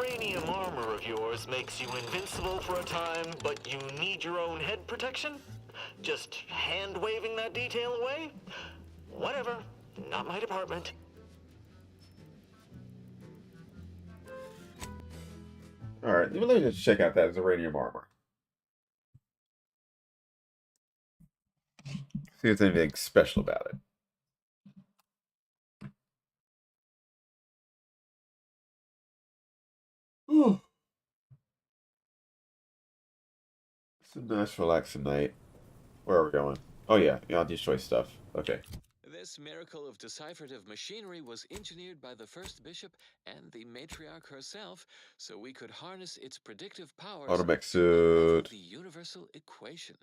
uranium armor of yours makes you invincible for a time, but you need your own head protection? Just hand-waving that detail away? Whatever. Not my department. Alright, let me just check out that uranium armor. See if there's anything special about it. Ooh. It's a nice relaxing night. Where are we going? Oh yeah, anti-choice stuff. Okay. This miracle of decipherative machinery was engineered by the first bishop and the matriarch herself, so we could harness its predictive powers Automech to suit. unlock the universal equation.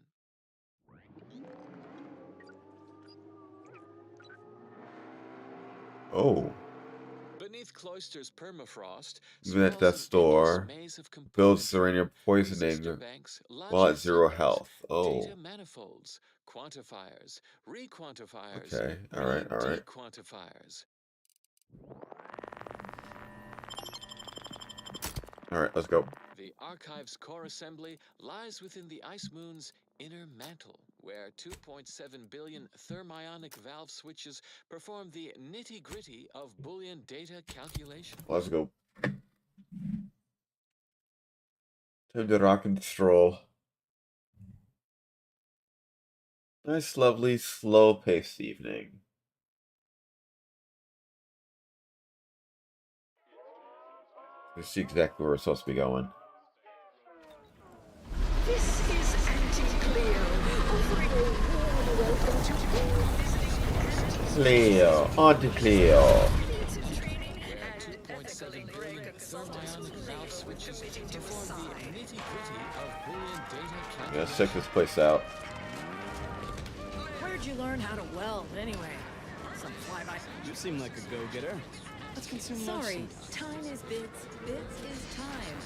Oh. Beneath Cloister's permafrost, Even at that sprawls an store, endless maze of builds components, uranium poisoning resistor banks, while at logic 0 circuits, health. Oh. data manifolds, quantifiers, requantifiers, Okay. Alright, alright. re-dequantifiers. Alright, let's go. The Archive's core assembly lies within the Ice Moon's inner mantle, where 2.7 billion thermionic valve switches perform the nitty-gritty of Boolean data calculation. Let's go. Time to rock and stroll. Nice, lovely, slow-paced evening. You see exactly where we're supposed to be going. This is Anti-Cleo, offering a warm welcome to all visiting Cleo, Auntie Cleo. training and 2.7 billion thermionic valve switches perform the nitty-gritty of Boolean data calculation. Let's check this place out. Where'd you learn how to weld, anyway? Some flyby. You seem like a go-getter. Let's consume lunch Sorry, sometime. time is bits. Bits is time.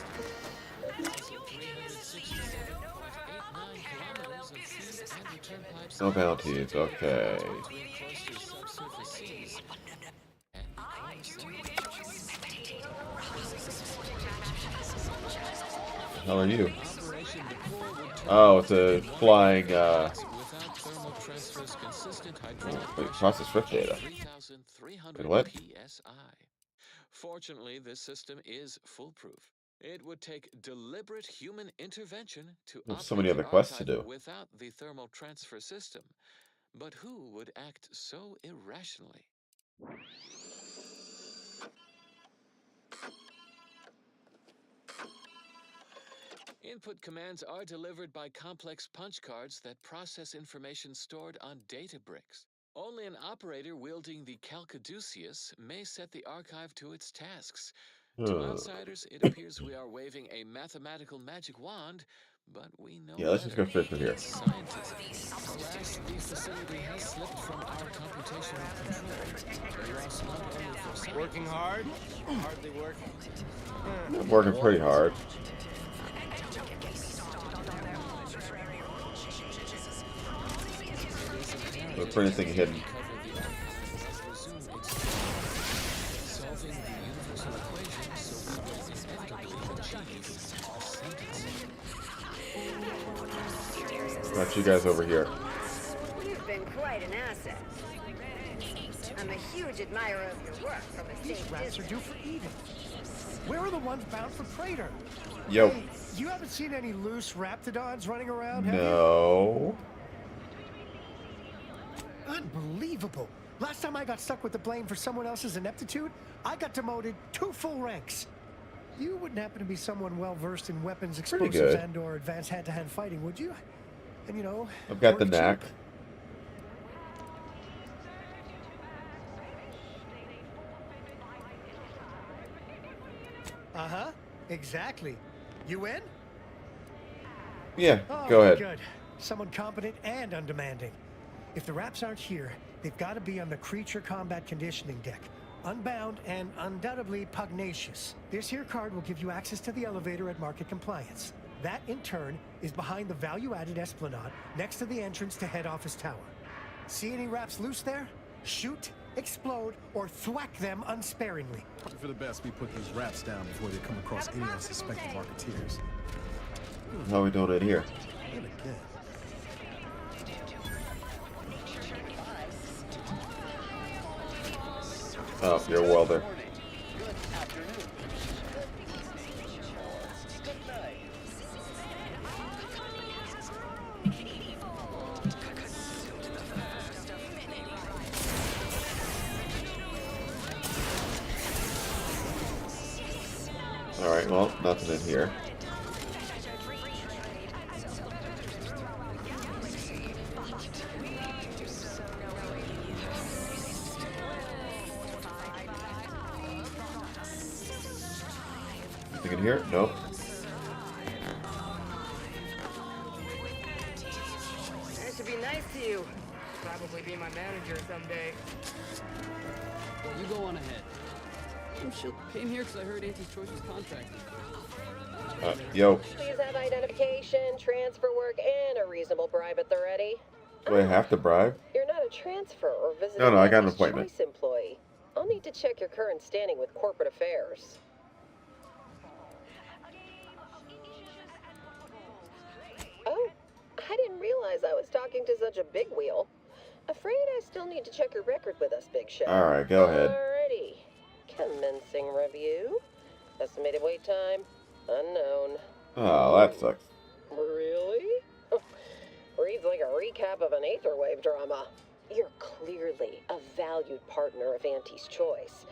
No penalties, okay. How are you? Oh, it's a flying, wait, process drift data. Wait, what? Fortunately, this system is foolproof. It would take deliberate human intervention to There's operate so many the other quests to archive do. without the thermal transfer system. But who would act so irrationally? Input commands are delivered by complex punch cards that process information stored on data bricks. Only an operator wielding the Calcaduceus may set the archive to its tasks. To outsiders, it appears we are waving a mathematical magic wand, but we know Yeah, let's just go straight through here. scientists. Alas, the facility has slipped from our computational control. A loss not only for science, Working hard? Hardly working. I'm working pretty hard. There's a pretty thing hidden. Got you guys over here. You've been quite an asset. I'm a huge admirer of your work from a These safe rats are distance. due for eating. Where are the ones bound for Praetor? Yo. Hey, you haven't seen any loose raptidons running around, have No. you? Unbelievable. Last time I got stuck with the blame for someone else's ineptitude, I got demoted 2 full ranks. You wouldn't happen to be someone well-versed in weapons, Pretty explosives, good. and/or advanced hand-to-hand fighting, would you? And, you know, I've got the work knack. cheap? Uh-huh. Exactly. You in? Yeah, Oh, go ahead. Good. Someone competent and undemanding. If the Raps aren't here, they've got to be on the creature combat conditioning deck. Unbound and undoubtedly pugnacious. This here card will give you access to the elevator at market compliance. That, in turn, is behind the value-added esplanade next to the entrance to head office tower. See any Raps loose there? Shoot explode, or thwack them unsparingly. For the best, we put these rats down before they come across any unsuspected marketeers. How are we doing it here? What again? Oh, you're a welder. Alright, well, nothing in here. Anything in here? Nope. That should be nice to you. Probably be my manager someday. You go on ahead. Oh, shit. Came here because I heard Auntie's Choice was contracted. Yo. Please have identification, transfer work, and a reasonable bribe at the ready. Do I have to bribe? You're not a transfer or visiting No, I got an Auntie's appointment. Choice employee. I'll need to check your current standing with corporate affairs. Oh, I didn't realize I was talking to such a big wheel. Afraid I still need to check your record with us, Big Shot. Alright, go ahead. Alrighty. Commencing review. Estimated wait time, unknown. Oh, that sucks. Really? Reads like a recap of an Aetherwave drama. You're clearly a valued partner of Auntie's Choice.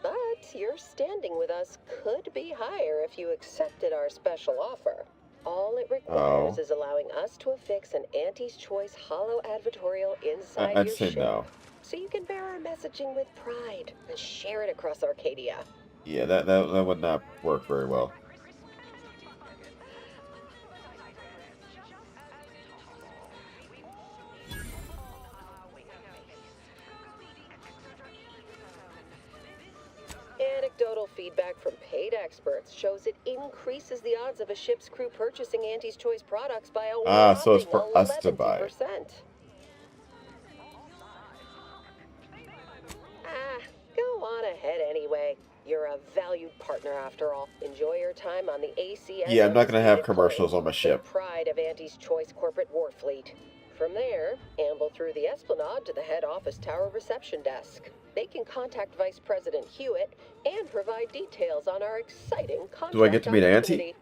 But your standing with us could be higher if you accepted our special offer. All it requires is allowing us to affix an Auntie's Choice holo advertorial inside I'd your say ship. no. So you can bear our messaging with pride and share it across Arcadia. Yeah, that would not work very well. Anecdotal feedback from paid experts shows it increases the odds of a ship's crew purchasing Auntie's Choice products by a So it's for whopping us to buy. 11%. Go on ahead anyway. You're a valued partner after all. Enjoy your time on the AC. Yeah, I'm not gonna have commercials on my ship. Pride of Auntie's Choice corporate war fleet. From there, amble through the Esplanade to the head office tower reception desk. They can contact Vice President Hewitt and provide details on our exciting contract. Do I get to meet Auntie?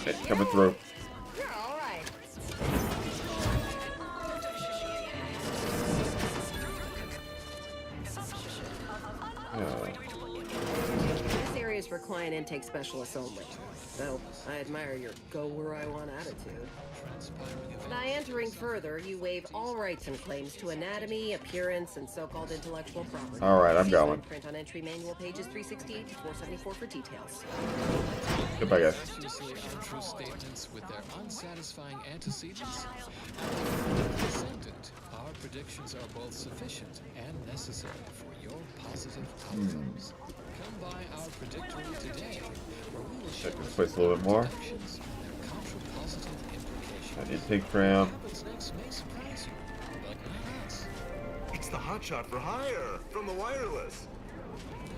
Okay, coming through. You're all right. This area is for client intake specialists only. So, I admire your go-where-I-want attitude. By entering further, you waive all rights and claims to anatomy, appearance, and so-called intellectual property. Alright, I'm See going. Print on entry manual pages 368 to 474 for details. Goodbye, guys. Usually untrue statements with their unsatisfying antecedents. Descendant, our predictions are both sufficient and necessary for your positive outcomes. Come by our predictory today, where we will Check share this place a little bit more. predictions, their contrapositive implications. An intake tram. What happens next may surprise you, but not us. It's the hotshot for hire from the wireless.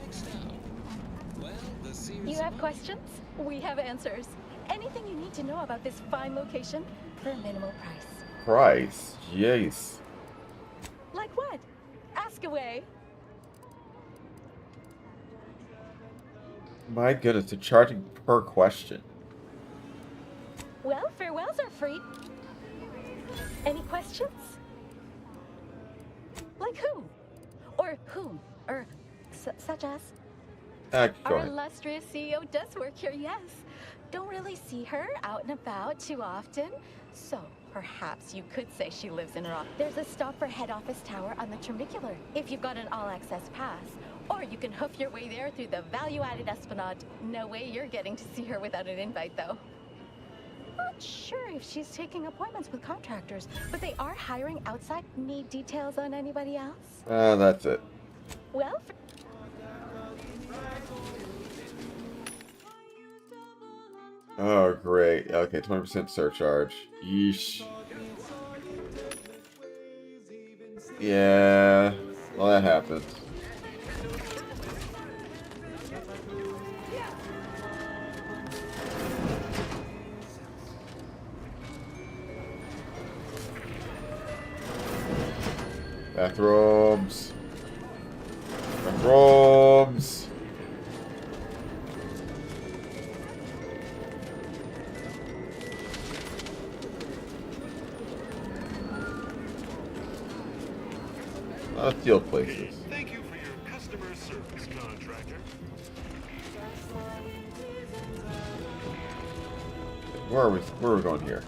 Next now. Well, the series. You have questions? We have answers. Anything you need to know about this fine location for a minimal price. Price. Jeez. Like what? Ask away. My goodness, they're charging per question. Well, farewells are free. Any questions? Like whom? Or whom? Or such as? Go Our ahead. illustrious CEO does work here, yes. Don't really see her out and about too often. So, perhaps you could say she lives in Rock. There's a stop for head office tower on the Termicular, if you've got an all-access pass. Or you can hoof your way there through the value-added Esplanade. No way you're getting to see her without an invite, though. Not sure if she's taking appointments with contractors, but they are hiring outside. Need details on anybody else? That's it. Well, Oh, great. Okay, 20% surcharge. Yeesh. Yeah. Well, that happens. Bathrooms. Bathrooms. Let's deal places. Thank you for your customer service, contractor. Where are we going here?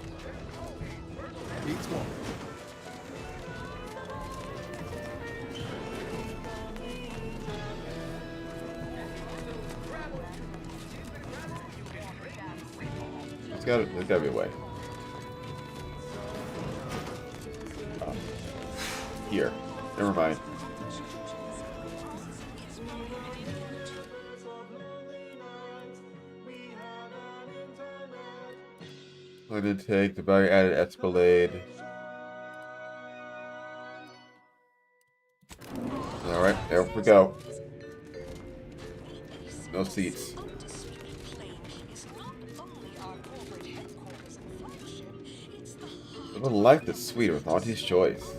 Beats one. There's gotta be a way. Here. Never mind. Plug intake, the value added Escalade. Alright, there we go. No seats. Living life is sweeter with Auntie's Choice.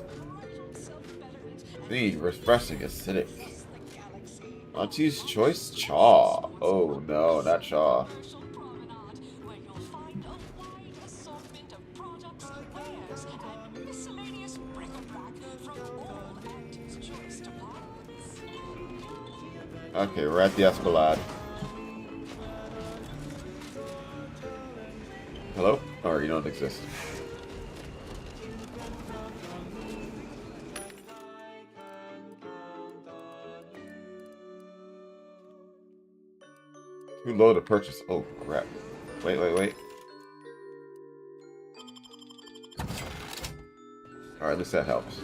Clean, refreshing, acidic. Auntie's Choice Chaw. Oh no, not Chaw. Okay, we're at the Esplanade. Hello? Or you don't exist. Too low to purchase. Oh, crap. Wait. Alright, at least that helps.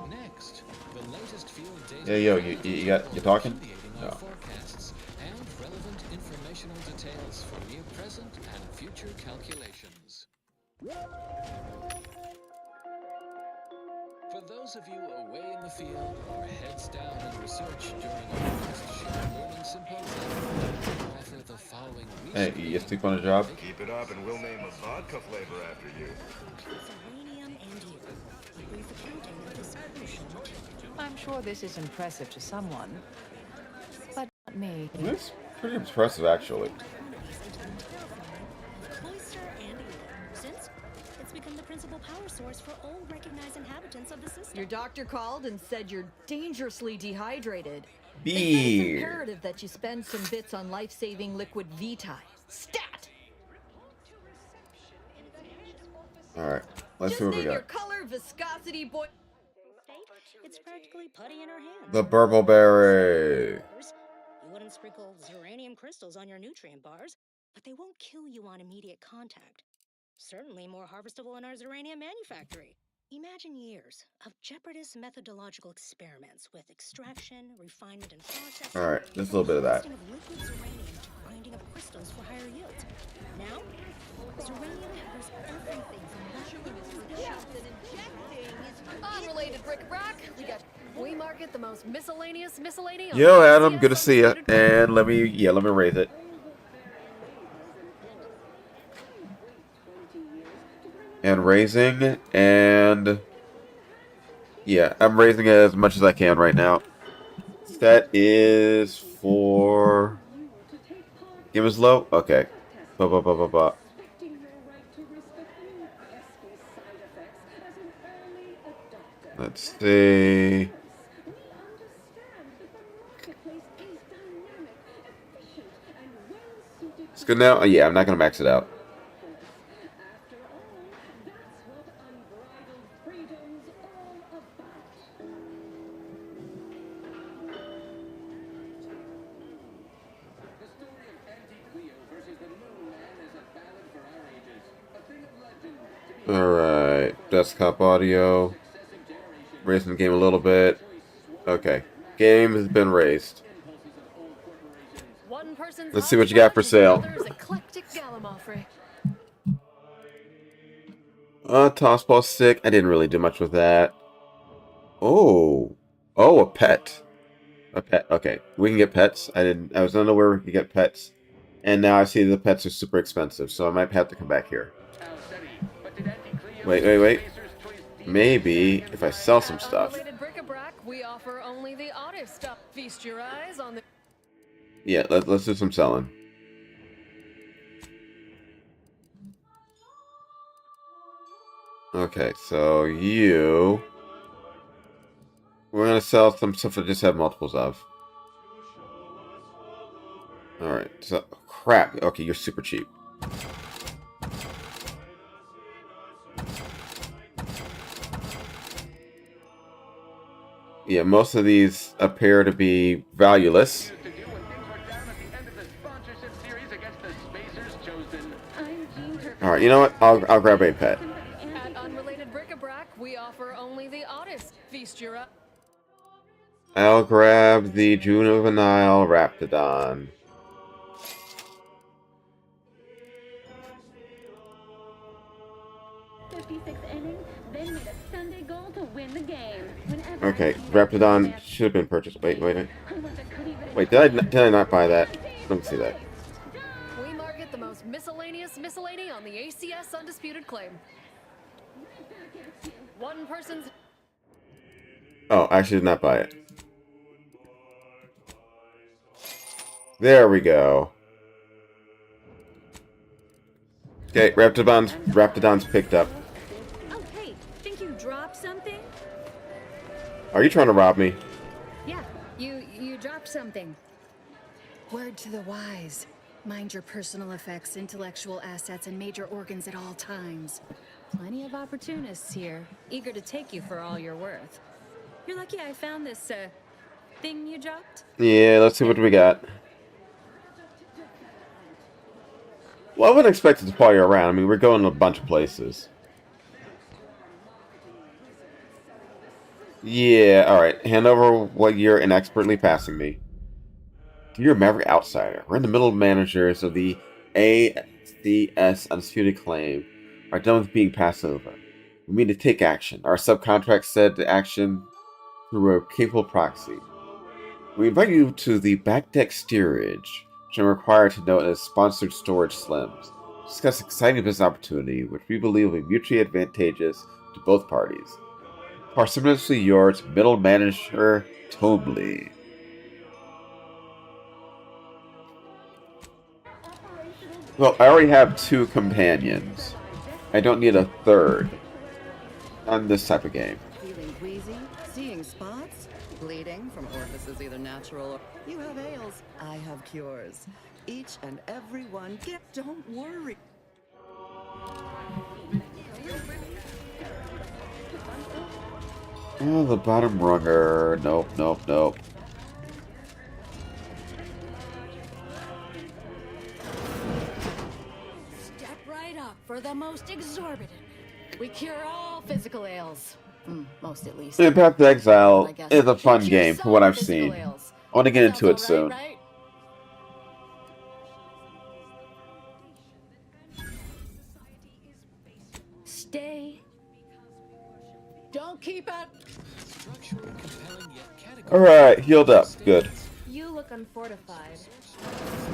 Next, the latest field data. Hey, yo, you talking? No. Forecasts and relevant informational details for near present and future calculations. For those of you away in the field or heads down in research during our next shared learning symposium, we offer the following Hey, you just took on a job? Keep it up and we'll name a vodka flavor after you. I'm sure this is impressive to someone, but not me. It's pretty impressive, actually. Since it's become the principal power source for all recognized inhabitants of the system. Your doctor called and said you're dangerously dehydrated. Beer. They said it's imperative that you spend some bits on life-saving liquid Vitae. Stat! Alright, let's see what we Just name your got. color, viscosity, boy. It's practically putty in our hands. The Burbleberry. You wouldn't sprinkle uranium crystals on your nutrient bars, but they won't kill you on immediate contact. Certainly more harvestable in our uranium manufactory. Imagine years of jeopardous methodological experiments with extraction, refinement, and processing. Alright, just a little bit of that. Of liquid uranium to grinding of crystals for higher yields. Now, uranium covers everything from Unrelated bric-a-brac. We market the most miscellaneous. Yo, Adam, good to see you. And let me raise it. And raising, and yeah, I'm raising it as much as I can right now. That is for game is low. Okay. Let's see. It's good now. Oh, yeah, I'm not gonna max it out. Alright, desktop audio. Raising the game a little bit. Okay, game has been raised. One person's Let's see what you got for sale. eclectic gallimaufry. Tossball stick. I didn't really do much with that. Oh, a pet. A pet. Okay, we can get pets. I was unaware we could get pets, and now I see the pets are super expensive, so I might have to come back here. Wait. Maybe if I sell some stuff. We offer only the oddest stuff. Feast your eyes on the. Yeah, let's do some selling. Okay, so you. We're gonna sell some stuff that just have multiples of. Alright, so crap. Okay, you're super cheap. Yeah, most of these appear to be valueless. Alright, you know what? I'll grab a pet. At Unrelated Bric-a-Brac, we offer only the oddest. Feast your eyes. I'll grab the juvenile Raptidon. Okay, Raptidon should have been purchased. Wait. Wait, did I not buy that? Let me see that. We market the most miscellaneous miscellany on the ACS Undisputed Claim. One person's. Oh, I actually did not buy it. There we go. Okay, Raptidon's picked up. Oh, hey, think you dropped something? Are you trying to rob me? Yeah, you dropped something. Word to the wise. Mind your personal effects, intellectual assets, and major organs at all times. Plenty of opportunists here, eager to take you for all you're worth. You're lucky I found this, thing you dropped? Yeah, let's see what we got. Well, I wouldn't expect it to follow you around. I mean, we're going to a bunch of places. Yeah, alright. Hand over what you're inexpertly passing me. You're a maverick outsider. We're in the middle of managers of the ACS Undisputed Claim. Are done with being passed over. We mean to take action. Our subcontract said to action through a capable proxy. We invite you to the back deck steerage, which I'm required to note as sponsored storage slims. Discuss exciting business opportunity, which we believe will be mutually advantageous to both parties. Parsimoniously yours, middle manager Tobley. Well, I already have 2 companions. I don't need a 3rd on this type of game. Feeling queasy? Seeing spots? Bleeding from orifices either natural or... You have ails. I have cures. Each and every one. Don't worry. Oh, the bottom runner. Nope. Step right up for the most exorbitant. We cure all physical ails. Most at least. Path to Exile is a fun game for what I've seen. I want to get into it soon. Stay. Don't keep it. Alright, healed up. Good. You look unfortified.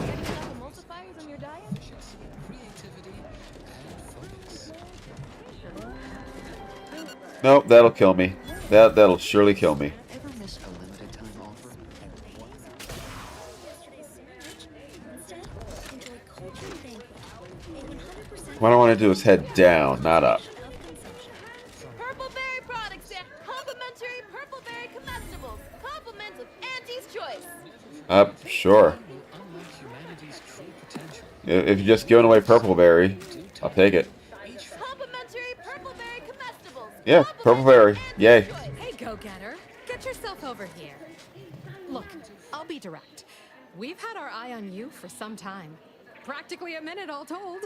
Getting enough emulsifiers in your diet? Nope, that'll kill me. That'll surely kill me. What I want to do is head down, not up. Purple berry products and complimentary purple berry comestibles. Compliments of Auntie's choice. Sure. If you're just giving away Purpleberry, I'll take it. Complimentary purple berry comestibles. Yeah, Purpleberry. Yay. Hey, go-getter. Get yourself over here. Look, I'll be direct. We've had our eye on you for some time. Practically a minute all told.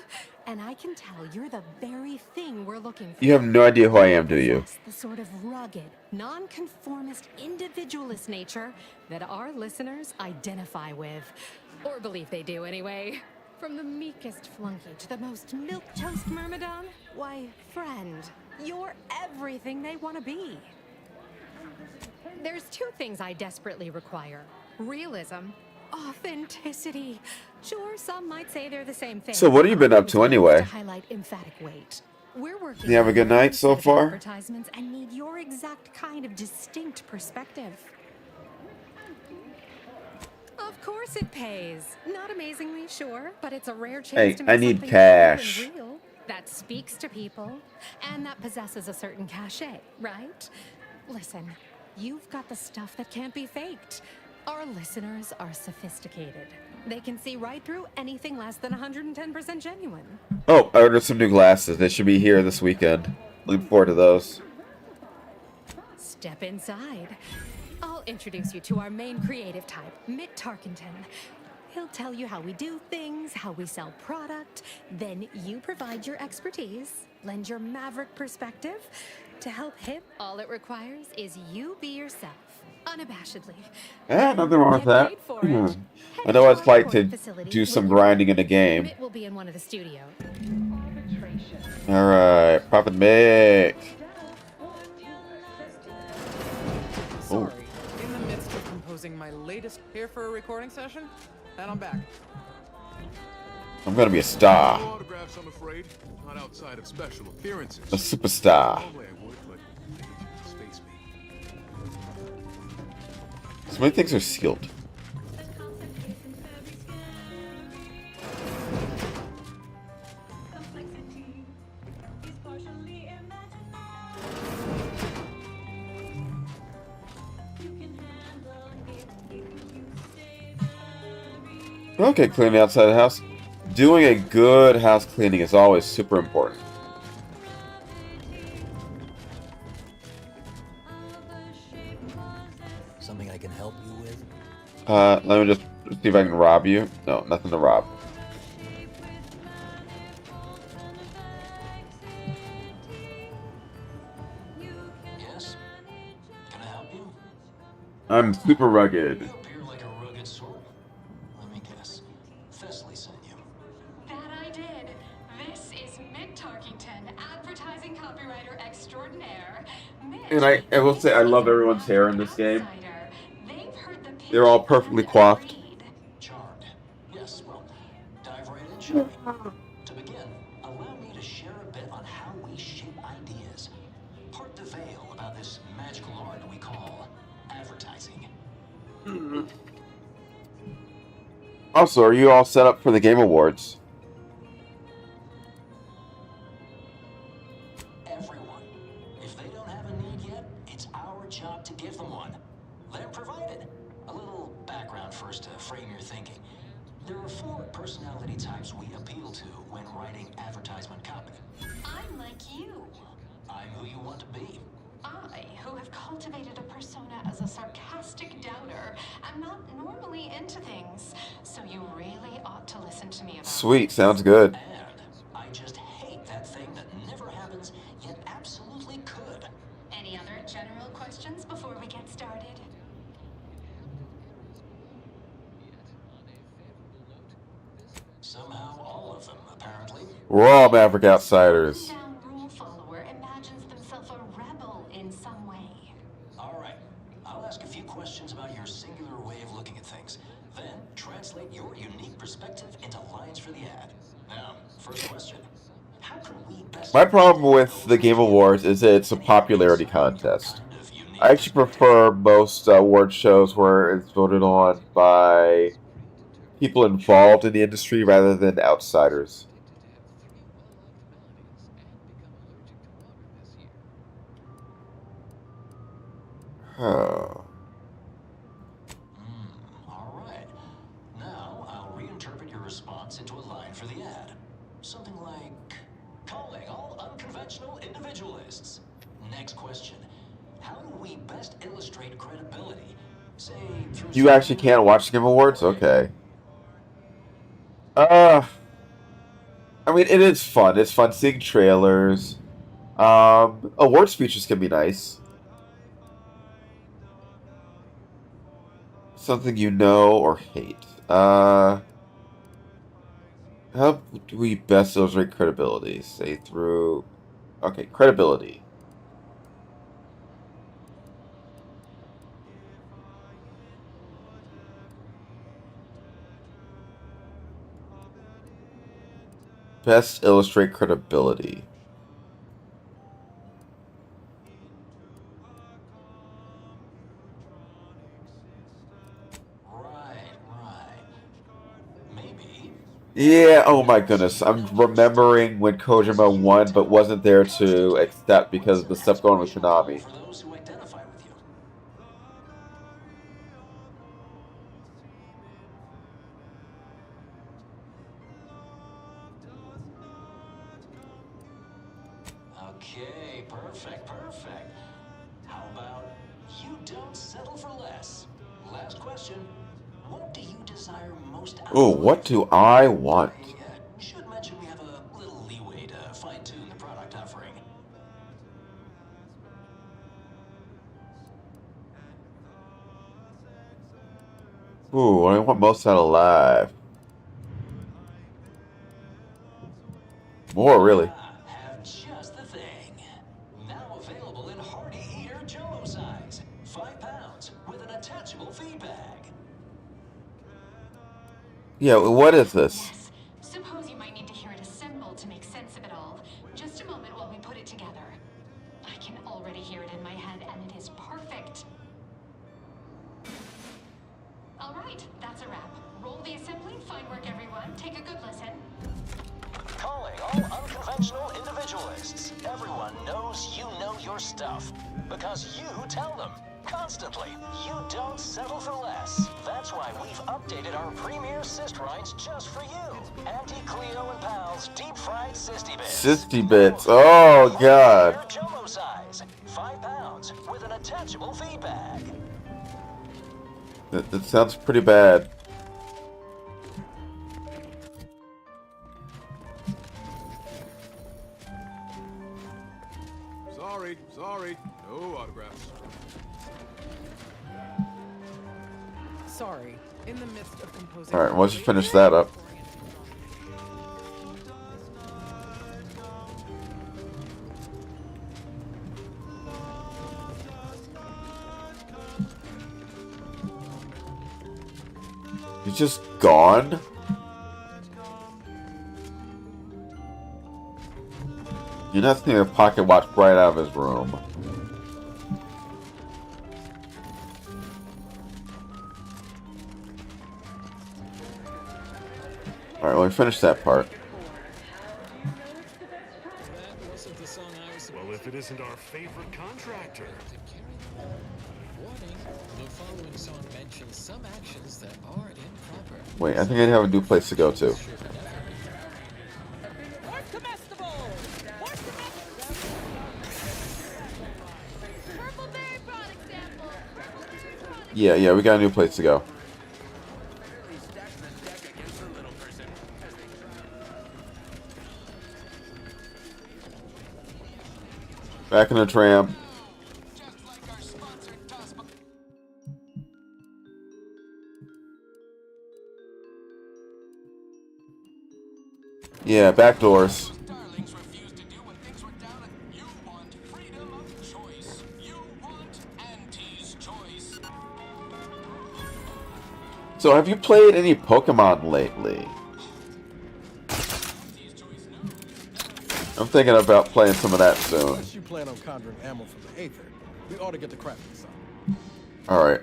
And I can tell you're the very thing we're looking for. You have no idea who I am, do you? The sort of rugged, nonconformist, individualist nature that our listeners identify with. Or believe they do anyway. From the meekest flunky to the most milquetoast myrmidon, why, friend, you're everything they want to be. There's two things I desperately require. Realism, authenticity. Sure, some might say they're the same thing. So what have you been up to anyway? To highlight emphatic weight. We're working You have a good night so far? advertisements and need your exact kind of distinct perspective. Of course it pays. Not amazingly, sure, but it's a rare chance Hey, to make I need something cash. real and real that speaks to people and that possesses a certain cachet, right? Listen, you've got the stuff that can't be faked. Our listeners are sophisticated. They can see right through anything less than 110% genuine. Oh, I ordered some new glasses. They should be here this weekend. Looking forward to those. Step inside. I'll introduce you to our main creative type, Mitt Tarkenton. He'll tell you how we do things, how we sell product. Then you provide your expertise, lend your maverick perspective. To help him, all it requires is you be yourself, unabashedly. Nothing wrong with that. I know what it's like to do some grinding in a game. Mitt will be in one of the studios. Alright, Pop and Mick. Sorry, in the midst of composing my latest here for a recording session, and I'm back. I'm gonna be a star. No autographs, I'm afraid. Not outside of special appearances. A superstar. Normally I would, but I think you can space me. So many things are sealed. Okay, cleaning outside the house. Doing a good house cleaning is always super important. Something I can help you with? Let me just see if I can rob you. No, nothing to rob. Yes? Can I help you? I'm super rugged. You appear like a rugged sort. Let me guess. Fesley sent you. That I did. This is Mitt Tarkington, advertising copywriter extraordinaire. And I will say I love everyone's hair in this game. They're all perfectly coiffed. Charmed. Yes, well, dive right in, shall we? To begin, allow me to share a bit on how we shape ideas. Part the veil about this magical art we call advertising. Also, are you all set up for the Game Awards? Everyone. If they don't have a need yet, it's our job to give them one. They're provided. A little background first to frame your thinking. There are 4 personality types we appeal to when writing advertisement copy. I'm like you. I'm who you want to be. I, who have cultivated a persona as a sarcastic doubter, am not normally into things, so you really ought to listen to me about Sweet, sounds good. And I just hate that thing that never happens, yet absolutely could. Any other general questions before we get started? Somehow all of them, apparently. We're all Maverick Outsiders. Down rule follower imagines themselves a rebel in some way. All right. I'll ask a few questions about your singular way of looking at things. Then translate your unique perspective into lines for the ad. Now, first question. How can we best... My problem with the Game Awards is that it's a popularity contest. I actually prefer most award shows where it's voted on by people involved in the industry rather than outsiders. Huh. All right. Now I'll reinterpret your response into a line for the ad. Something like, calling all unconventional individualists. Next question. How do we best illustrate credibility? Say, through You actually can't watch the Game Awards? Okay. I mean, it is fun. It's fun seeing trailers. Award speeches can be nice. Something you know or hate. How do we best illustrate credibility? Say through... Okay, credibility. Best illustrate credibility. Yeah, oh my goodness. I'm remembering when Kojima won but wasn't there to accept because of the stuff going with Konami. For those who identify with you. Okay, perfect. How about you don't settle for less? Last question. What do you desire most out Oh, of what life? do I want? Should mention we have a little leeway to fine-tune the product offering. Ooh, I want most out of life. More, really. Have just the thing. Now available in Hearty Eater Jumbo size. 5 pounds with an attachable feed bag. Yeah, what is this? Suppose you might need to hear it assembled to make sense of it all. Just a moment while we put it together. I can already hear it in my head, and it is perfect. All right, that's a wrap. Roll the assembly. Fine work, everyone. Take a good listen. Calling all unconventional individualists. Everyone knows you know your stuff. Because you tell them. Constantly. You don't settle for less. That's why we've updated our premier cyst rinds just for you. Anti-Cleo and Pal's deep-fried Sisty Bits. Sisty Bits. Oh, God. Jumbo size. 5 pounds with an attachable feed bag. That sounds pretty bad. Sorry. No autographs. Sorry. In the midst of composing. Alright, once you finish that up. He's just gone? You're not seeing a pocket watch right out of his room. Alright, well, we finished that part. Well, if it isn't our favorite contractor. Warning, the following song mentions some actions that are improper. Wait, I think I have a new place to go to. Yeah, we got a new place to go. Back in the tram. Yeah, back doors. So, have you played any Pokemon lately? I'm thinking about playing some of that soon. Unless you plan on conjuring ammo from the Aether, we ought to get to crafting some. Alright.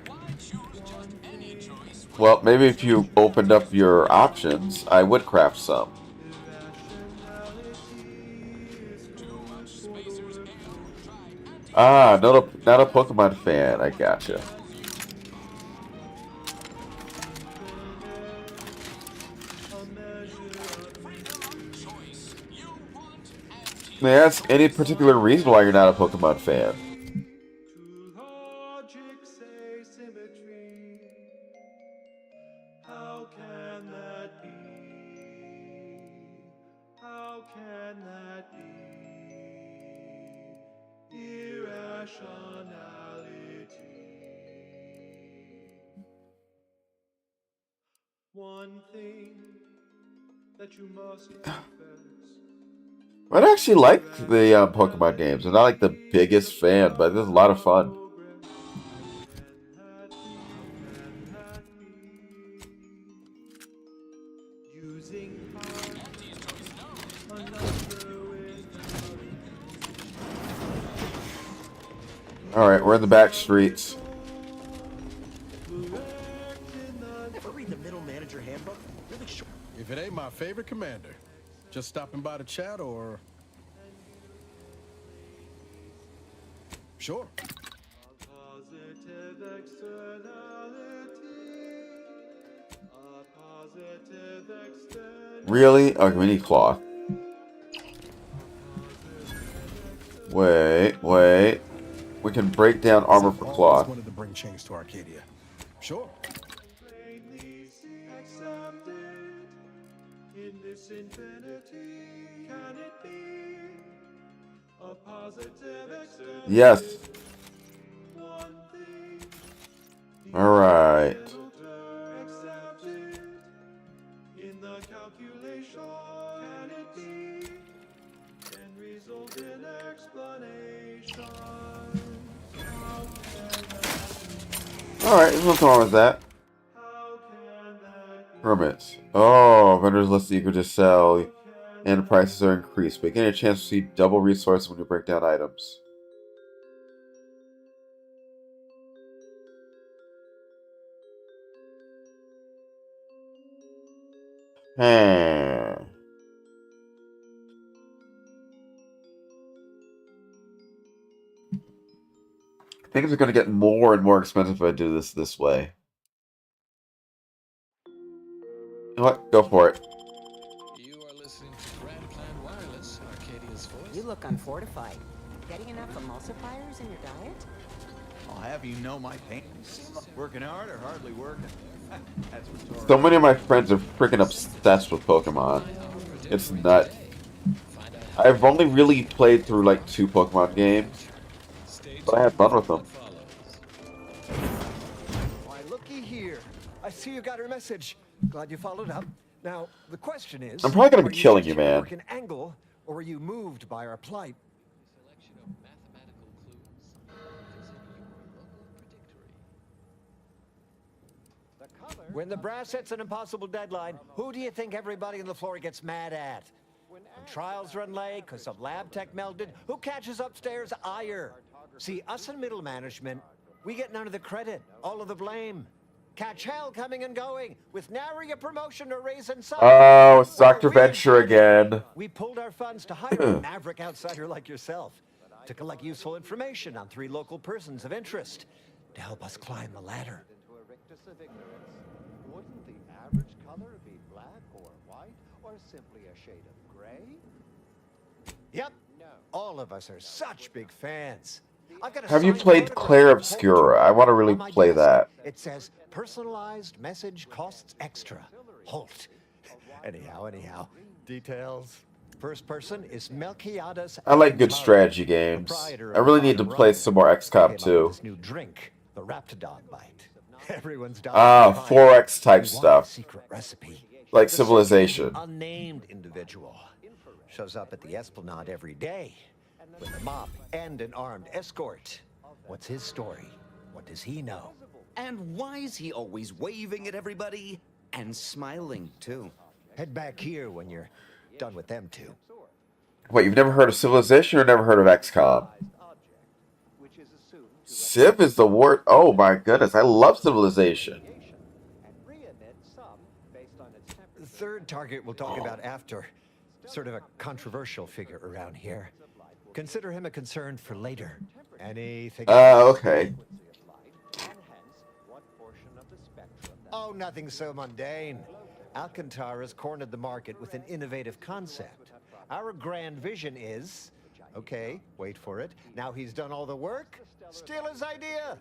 Well, maybe if you opened up your options, I would craft some. Ah, not a Pokemon fan. I gotcha. May I ask any particular reason why you're not a Pokemon fan? can that be? Irrationality. One thing that you must confess. I actually like the Pokemon games. I'm not like the biggest fan, but there's a lot of fun. Alright, we're in the back streets. Ever read the Middle Manager Handbook? Really short. If it ain't my favorite commander, just stopping by to chat or... Sure. Really? Okay, we need cloth. Wait. We can break down armor for cloth. Wanted to bring change to Arcadia. Sure. In this infinity, can it be a positive external? Yes. Alright. Accepted in the calculation, can it be? Can result in explanation. Alright, there's nothing wrong with that. Permits. Oh, vendors list eager to sell and prices are increased, but you get a chance to see double resources when you break down items. I think it's going to get more and more expensive if I do this way. You know what? Go for it. You are listening to Grand Plan Wireless, Arcadia's voice. You look unfortified. Getting enough emulsifiers in your diet? I'll have you know my pain. Working hard or hardly working? That's rhetorical. So many of my friends are freaking obsessed with Pokemon. It's nuts. I've only really played through like 2 Pokemon games, but I had fun with them. Why, looky here. I see you got her message. Glad you followed up. Now, the question is... I'm probably gonna be killing you, man. An angle, or were you moved by our plight? When the brass sets an impossible deadline, who do you think everybody on the floor gets mad at? When trials run late because some lab tech melted, who catches upstairs ire? See, us in middle management, we get none of the credit, all of the blame. Catch hell coming and going, with nary a promotion or raise in sight. Oh, it's Dr. Venture again. We pulled our funds to hire a maverick outsider like yourself, to collect useful information on 3 local persons of interest, to help us climb the ladder. Wouldn't the average color be black or white, or simply a shade of gray? Yep. All of us are such big fans. Have you played Claire Obscura? I want to really play that. It says personalized message costs extra. Halt. Anyhow. Details. First person is Melquiades. I like good strategy games. I really need to play some more XCOM 2. This new drink, the Raptidon Bite. Everyone's 4X type stuff. Secret recipe. Like Civilization. Unnamed individual shows up at the Esplanade every day with a mop and an armed escort. What's his story? What does he know? And why is he always waving at everybody and smiling too? Head back here when you're done with them two. Wait, you've never heard of Civilization or never heard of XCOM? Civ is the word. Oh my goodness, I love Civilization. The third target we'll talk about after. Sort of a controversial figure around here. Consider him a concern for later. Anything else? Okay. Oh, nothing so mundane. Alcantara has cornered the market with an innovative concept. Our grand vision is... Okay, wait for it. Now he's done all the work. Steal his idea.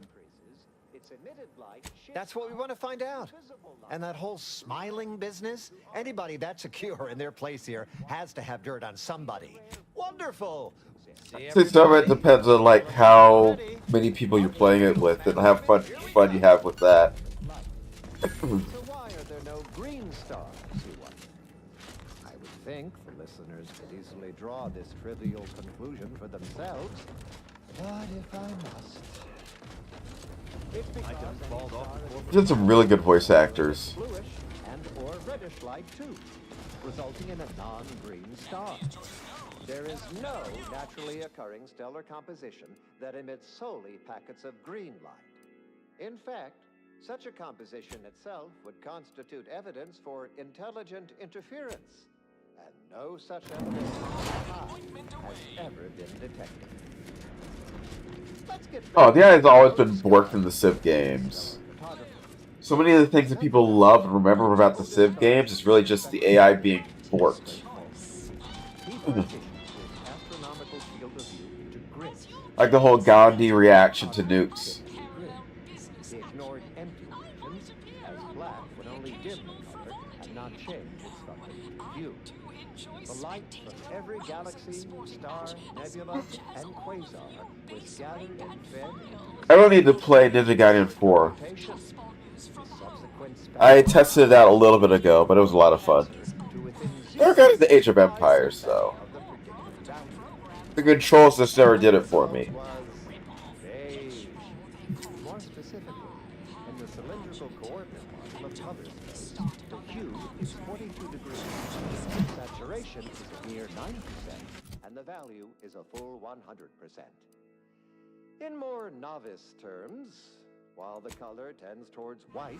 That's what we want to find out. And that whole smiling business, anybody that's secure in their place here has to have dirt on somebody. Wonderful. So some of it depends on like how many people you're playing it with and how fun you have with that. So why are there no green stars, you wonder? I would think the listeners could easily draw this trivial conclusion for themselves. But if I must... It's because There's some really good voice actors. bluish and or reddish light too, resulting in a non-green star. There is no naturally occurring stellar composition that emits solely packets of green light. In fact, such a composition itself would constitute evidence for intelligent interference, and no such evidence has ever been detected. Let's get Oh, the AI has always been borked in the Civ games. So many of the things that people love and remember about the Civ games is really just the AI being borked. Like the whole Gandhi reaction to nukes. He ignored empty regions as black would only dim the color and not change its fundamental hue. The light from every galaxy, star, nebula, and quasar was gathered and fed into I don't need to play Ninja Gaiden 4. I tested it out a little bit ago, but it was a lot of fun. Never got into Age of Empires, though. The controls just never did it for me. more specifically, in the cylindrical coordinate model of color space, the hue is 42 degrees. Saturation is a mere 9%, and the value is a full 100%. In more novice terms, while the color tends towards white,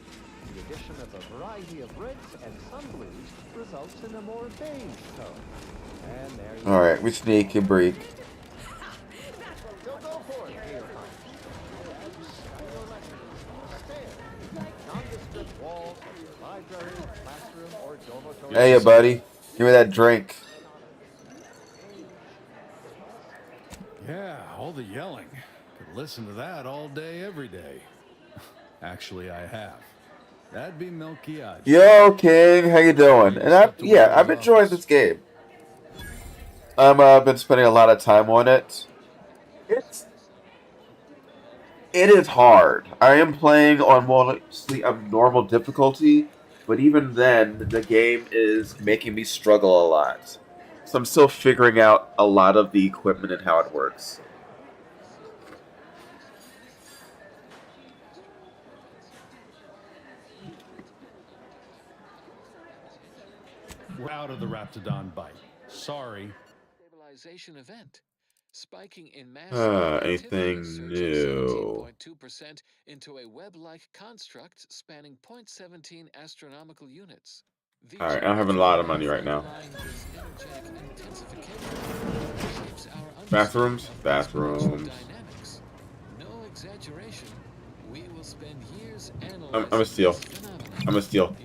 the addition of a variety of reds and some blues results in a more beige tone. And there you Alright, we sneak and break. So go for it, dear nondescript walls of your library, classroom, or dormitory. Hey, buddy. Give me that drink. Yeah, all the yelling. Could listen to that all day, every day. Actually, I have. That'd be Milky Eyes. Yo, King, how you doing? And I've enjoyed this game. I've been spending a lot of time on it. It is hard. I am playing on mostly a normal difficulty, but even then, the game is making me struggle a lot. So I'm still figuring out a lot of the equipment and how it works. We're out of the Raptidon bite. Sorry. Stabilization event. Spiking in mass Anything new? 17.2% into a web-like construct spanning 0.17 astronomical units. Alright, I'm having a lot of money right now. Bathrooms? Bathrooms. No exaggeration. We will spend years I'm a steal. I'm a steal.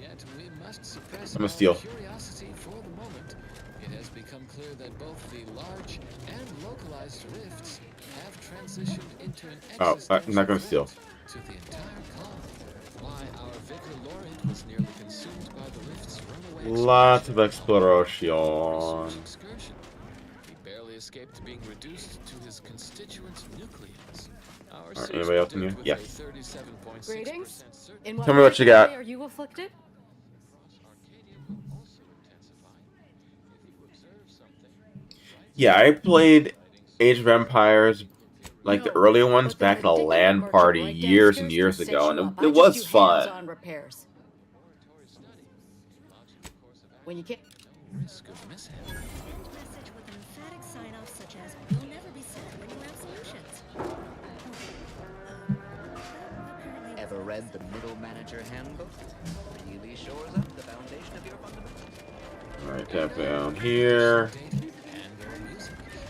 I'm a steal. Curiosity for the moment. It has become clear that both the large and localized rifts have transitioned into an I'm not gonna steal. to the entire colony. Why our vicar laureate was nearly consumed by the rift's runaway Lots of exploration. excursion. He barely escaped being reduced to his constituent nucleons. Alright, anybody else in here? Yes. Greetings. In Tell me what you got. way are you afflicted? Yeah, I played Age of Empires, like the earlier ones, back in a LAN party years and years ago, and it was fun. Repairs. When you can't. Risk of mishap. Message with emphatic sign-offs such as "You'll never be sad when you have solutions." Ever read the Middle Manager Handbook? Really shores up the foundation of your fundamentals. Alright, tap down here.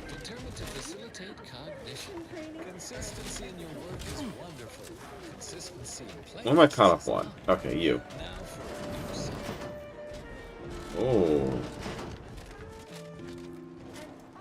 Determined to facilitate cognition. Consistency in your work is wonderful. Consistency in What am I caught up on? Okay, you. Oh.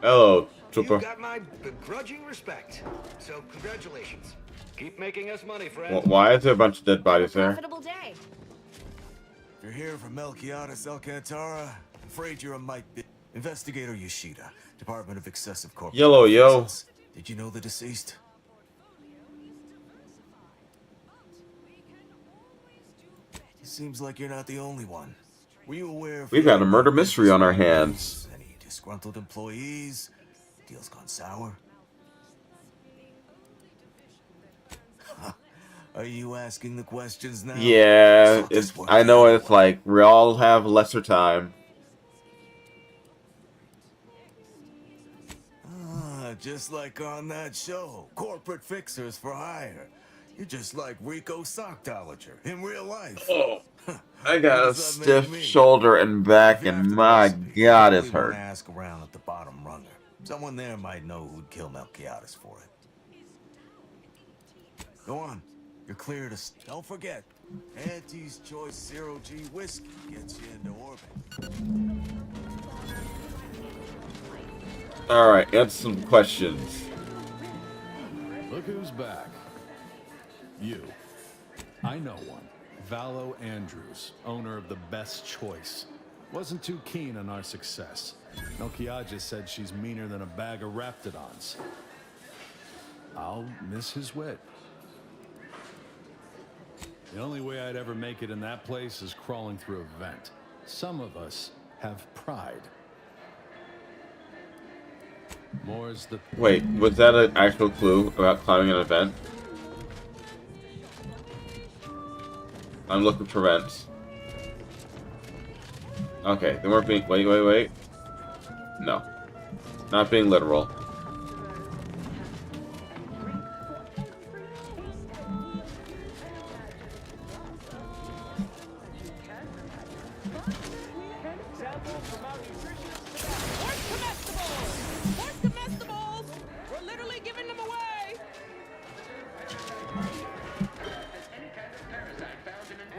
Hello, Trooper. You got my begrudging respect. So congratulations. Keep making us money, friends. Why is there a bunch of dead bodies there? Profitable day. If you're here for Melquiades Alcantara, I'm afraid you're a mite bit. Investigator Yoshida, Department of Excessive Corporate Yellow, yo. Offenses. Did you know the deceased? Seems like you're not the only one. Were you aware of We've got a murder mystery on our hands. any disgruntled employees? Deal's gone sour? Are you asking the questions now? Yeah, I know it's like we all have lesser time. Just like on that show, Corporate Fixers for Hire. You're just like Rico Sockdolager in real life. Oh, I got a stiff shoulder and back, and my God, it's hurt. Ask around at the bottom runner. Someone there might know who'd kill Melquiades for it. Go on. You're clear to... Don't forget, Auntie's Choice Zero G whiskey gets you into orbit. Alright, answer some questions. Look who's back. You. I know one. Valo Andrews, owner of the Best Choice. Wasn't too keen on our success. Melquiades said she's meaner than a bag of raptidons. I'll miss his wit. The only way I'd ever make it in that place is crawling through a vent. Some of us have pride. More's the... Wait, was that an actual clue about climbing an event? I'm looking for vents. Okay, they weren't being... Wait. No. Not being literal.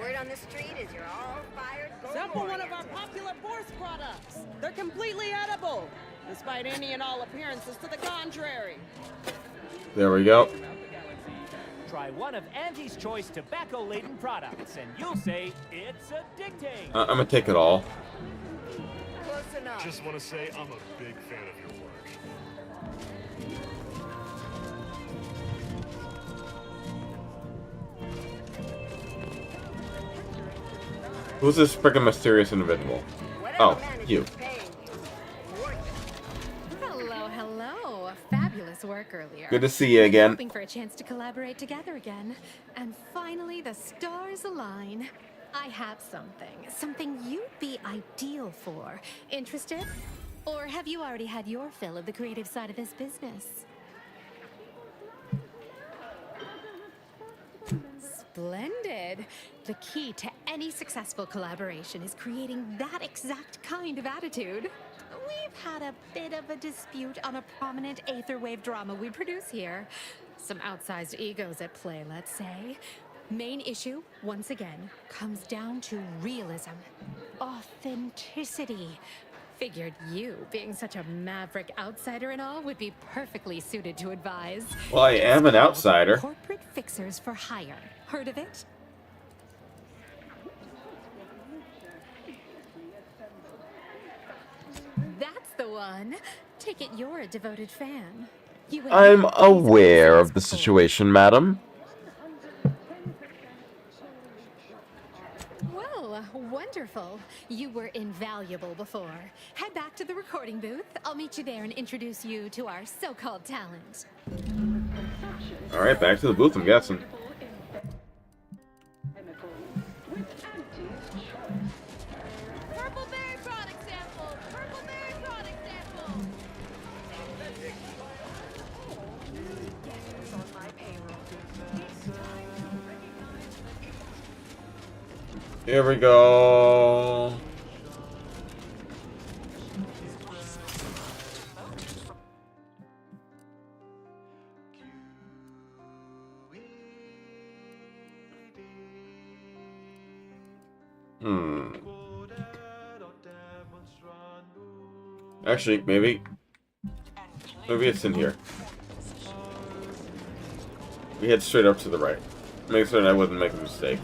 Word on the street is you're all fired. Sample one of our popular Force products. They're completely edible, despite any and all appearances to the contrary. There we go. Try one of Auntie's Choice tobacco-laden products, and you'll say it's addicting. I'm gonna take it all. Close enough. Just want to say I'm a big fan of your work. Who's this freaking mysterious individual? Oh, you. Hello. Fabulous work earlier. Good to see you again. Hoping for a chance to collaborate together again. And finally, the stars align. I have something you'd be ideal for. Interested? Or have you already had your fill of the creative side of this business? Splendid. The key to any successful collaboration is creating that exact kind of attitude. We've had a bit of a dispute on a prominent aetherwave drama we produce here. Some outsized egos at play, let's say. Main issue, once again, comes down to realism. Authenticity. Figured you, being such a maverick outsider and all, would be perfectly suited to advise. Well, I am an outsider. Corporate Fixers for Hire. Heard of it? That's the one. Take it you're a devoted fan. I'm aware of the situation, madam. Well, wonderful. You were invaluable before. Head back to the recording booth. I'll meet you there and introduce you to our so-called talent. Alright, back to the booth, I'm guessing. Purple berry product sample. Purple berry product sample. Here we go. Actually, maybe it's in here. We head straight up to the right. Make certain I wasn't making a mistake.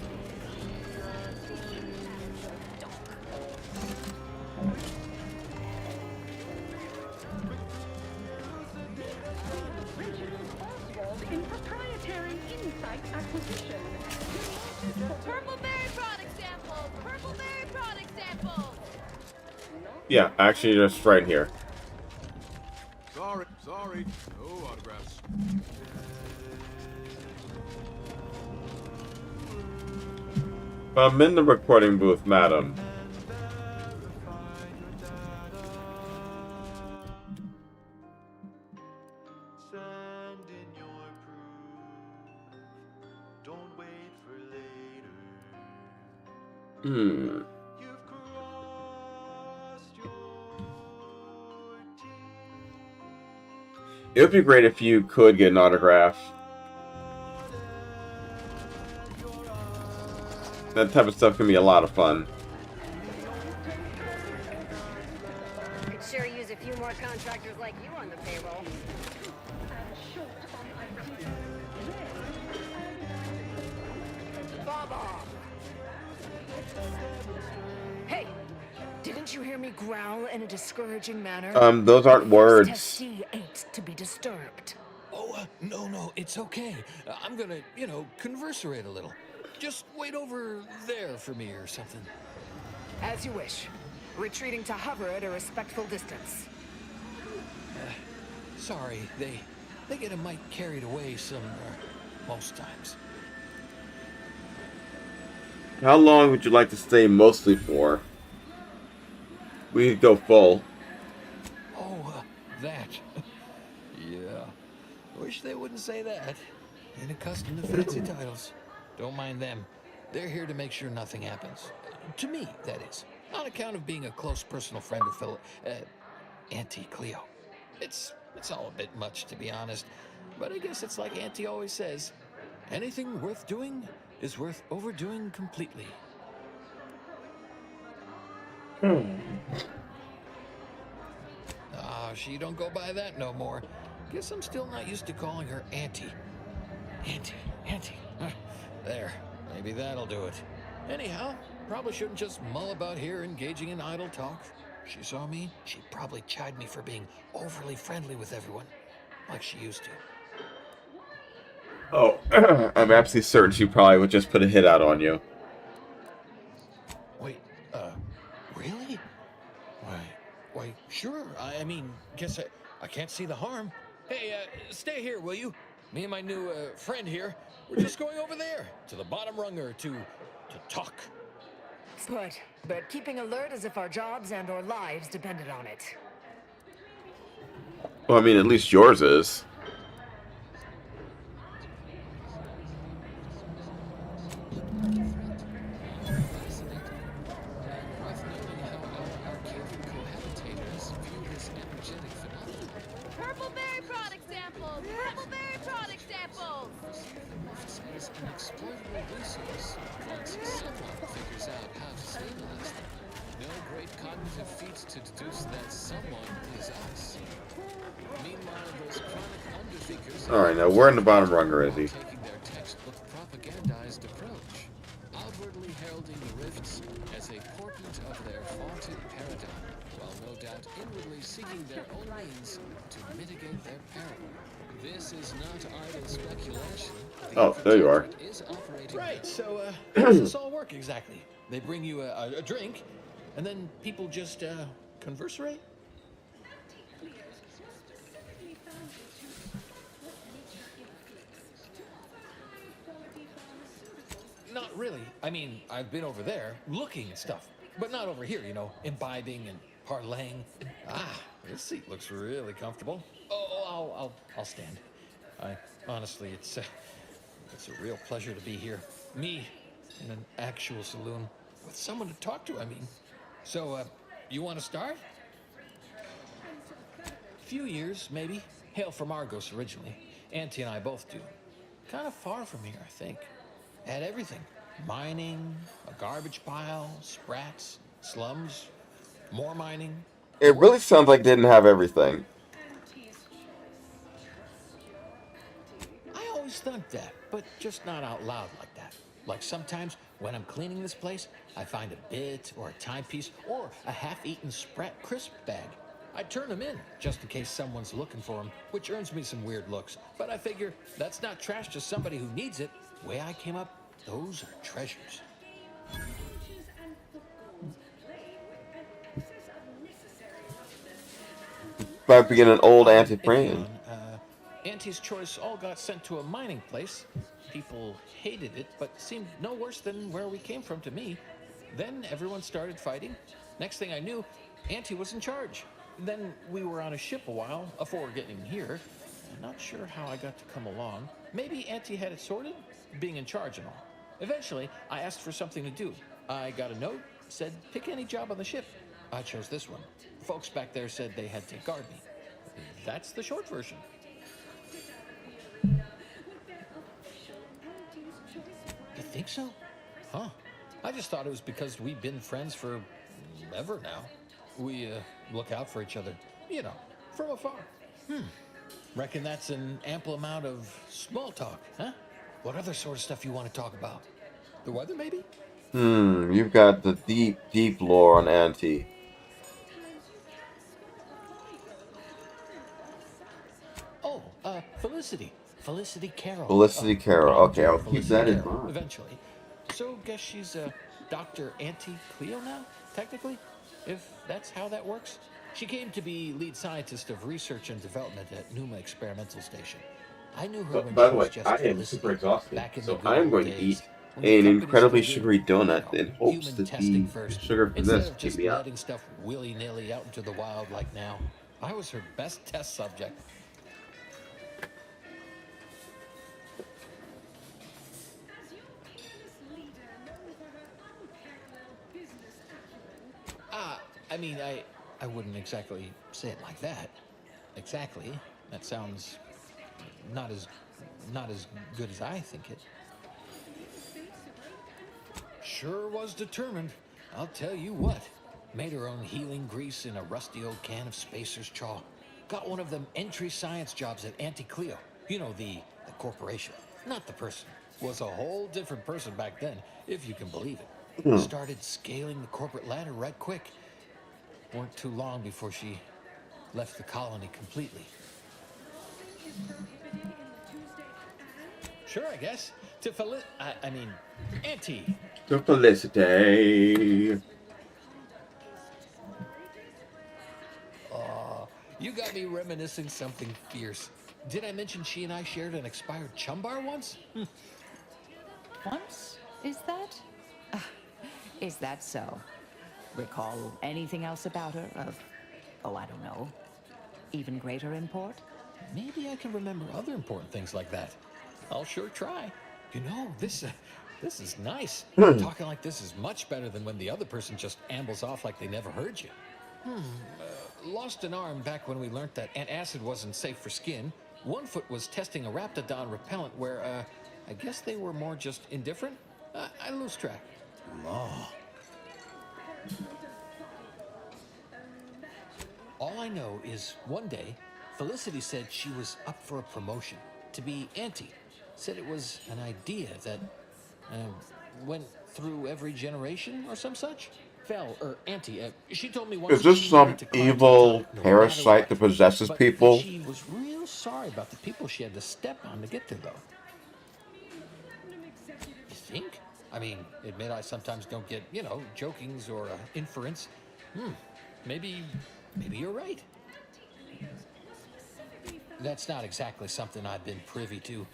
Purple berry product sample! Purple berry product sample! Yeah, actually, just right here. Sorry, no autographs. I'm in the recording booth, madam. Hmm. It would be great if you could get an autograph. That type of stuff can be a lot of fun. Could sure use a few more contractors like you on the payroll. Baba! Hey! Didn't you hear me growl in a discouraging manner? Those aren't words. Testee ain't to be disturbed. Oh, no, it's okay. I'm gonna, converserate a little. Just wait over there for me or something. As you wish. Retreating to hover at a respectful distance. Sorry, they get a mite carried away most times. How long would you like to stay mostly for? We could go full. Oh, that. Yeah. Wish they wouldn't say that. Ain't accustomed to fancy titles. Don't mind them. They're here to make sure nothing happens. To me, that is. On account of being a close personal friend of Auntie Cleo. It's all a bit much, to be honest. But I guess it's like Auntie always says. Anything worth doing is worth overdoing completely. She don't go by that no more. Guess I'm still not used to calling her Auntie. Auntie. There, maybe that'll do it. Anyhow, probably shouldn't just mull about here engaging in idle talk. If she saw me, she'd probably chide me for being overly friendly with everyone, like she used to. Oh, I'm absolutely certain she probably would just put a hit out on you. Wait, really? Why, sure. I mean, guess I can't see the harm. Hey, stay here, will you? Me and my new friend here, we're just going over there to the bottom runger to talk. Good, but keeping alert as if our jobs and our lives depended on it. Well, I mean, at least yours is. Purple berry product samples! Purple berry product samples! As an exploitable resource, once someone figures out how to stabilize them, no great cognitive feat to deduce that someone is us. Meanwhile, those chronic underseekers Alright, now where in the bottom runger is he? taking their textbook propagandized approach, outwardly heralding the rifts as a portent of their vaunted paradigm, while no doubt inwardly seeking their own means to mitigate their peril. This is not idle speculation. Oh, there you are. Right, so how does this all work exactly? They bring you a drink, and then people just converserate? Not really. I mean, I've been over there looking at stuff, but not over here, imbibing and parlaying. This seat looks really comfortable. Oh, I'll stand. Honestly, it's a real pleasure to be here. Me in an actual saloon with someone to talk to, I mean. So, you want to start? Few years, maybe. Hail from Argos originally. Auntie and I both do. Kind of far from here, I think. Had everything. Mining, a garbage pile, sprats, slums, more mining. It really sounds like they didn't have everything. I always thought want that, but just not out loud like that. Like sometimes when I'm cleaning this place, I find a bit or a timepiece or a half-eaten Sprat crisp bag. I turn them in just in case someone's looking for them, which earns me some weird looks. But I figure that's not trash to somebody who needs it. The way I came up, those are treasures. About being an old anti-friend. Auntie's Choice all got sent to a mining place. People hated it, but seemed no worse than where we came from to me. Then everyone started fighting. Next thing I knew, Auntie was in charge. Then we were on a ship a while before getting here. I'm not sure how I got to come along. Maybe Auntie had it sorted, being in charge and all. Eventually, I asked for something to do. I got a note, said pick any job on the ship. I chose this one. Folks back there said they had to guard me. That's the short version. You think so? Huh. I just thought it was because we've been friends for ever now. We look out for each other, you know, from afar. Reckon that's an ample amount of small talk, huh? What other sort of stuff you want to talk about? The weather, maybe? You've got the deep, deep lore on Auntie. Oh, Felicity. Felicity Carroll. Felicity Carroll. Okay, I'll keep that in mind. Eventually. So, guess she's Dr. Auntie Cleo now, technically? If that's how that works? She came to be lead scientist of research and development at Numa Experimental Station. I knew her when By she the was way, just I am Felicity, super exhausted, back in so the good I am old going to days, eat when the an company incredibly still did, sugary donut in hopes human that testing the first, sugar for instead this of keep just me up. letting stuff willy-nilly out into the wild like now. I was her best test subject. I mean, I wouldn't exactly say it like that. Exactly. That sounds not as good as I think it. Sure was determined. I'll tell you what. Made her own healing grease in a rusty old can of Spacer's Chaw. Got one of them entry science jobs at Auntie Cleo. You know, the corporation, not the person. Was a whole different person back then, if you can believe it. Started scaling the corporate ladder right quick. Weren't too long before she left the colony completely. Sure, I guess. To Auntie. To Felicity. Oh, you got me reminiscing something fierce. Did I mention she and I shared an expired chum bar once? Once? Is that? Is that so? Recall anything else about her of, I don't know, even greater import? Maybe I can remember other important things like that. I'll sure try. You know, this is nice. Talking like this is much better than when the other person just ambles off like they never heard you. Lost an arm back when we learned that antacid wasn't safe for skin. One foot was testing a Raptidon repellent where, I guess they were more just indifferent. I lose track. Law. All I know is one day, Felicity said she was up for a promotion to be Auntie. Said it was an idea that went through every generation or some such. Auntie, she told me once. Is this some evil parasite that possesses people? She was real sorry about the people she had to step on to get there, though. You think? I mean, admit I sometimes don't get, jokings or inference. Maybe you're right. That's not exactly something I've been privy to,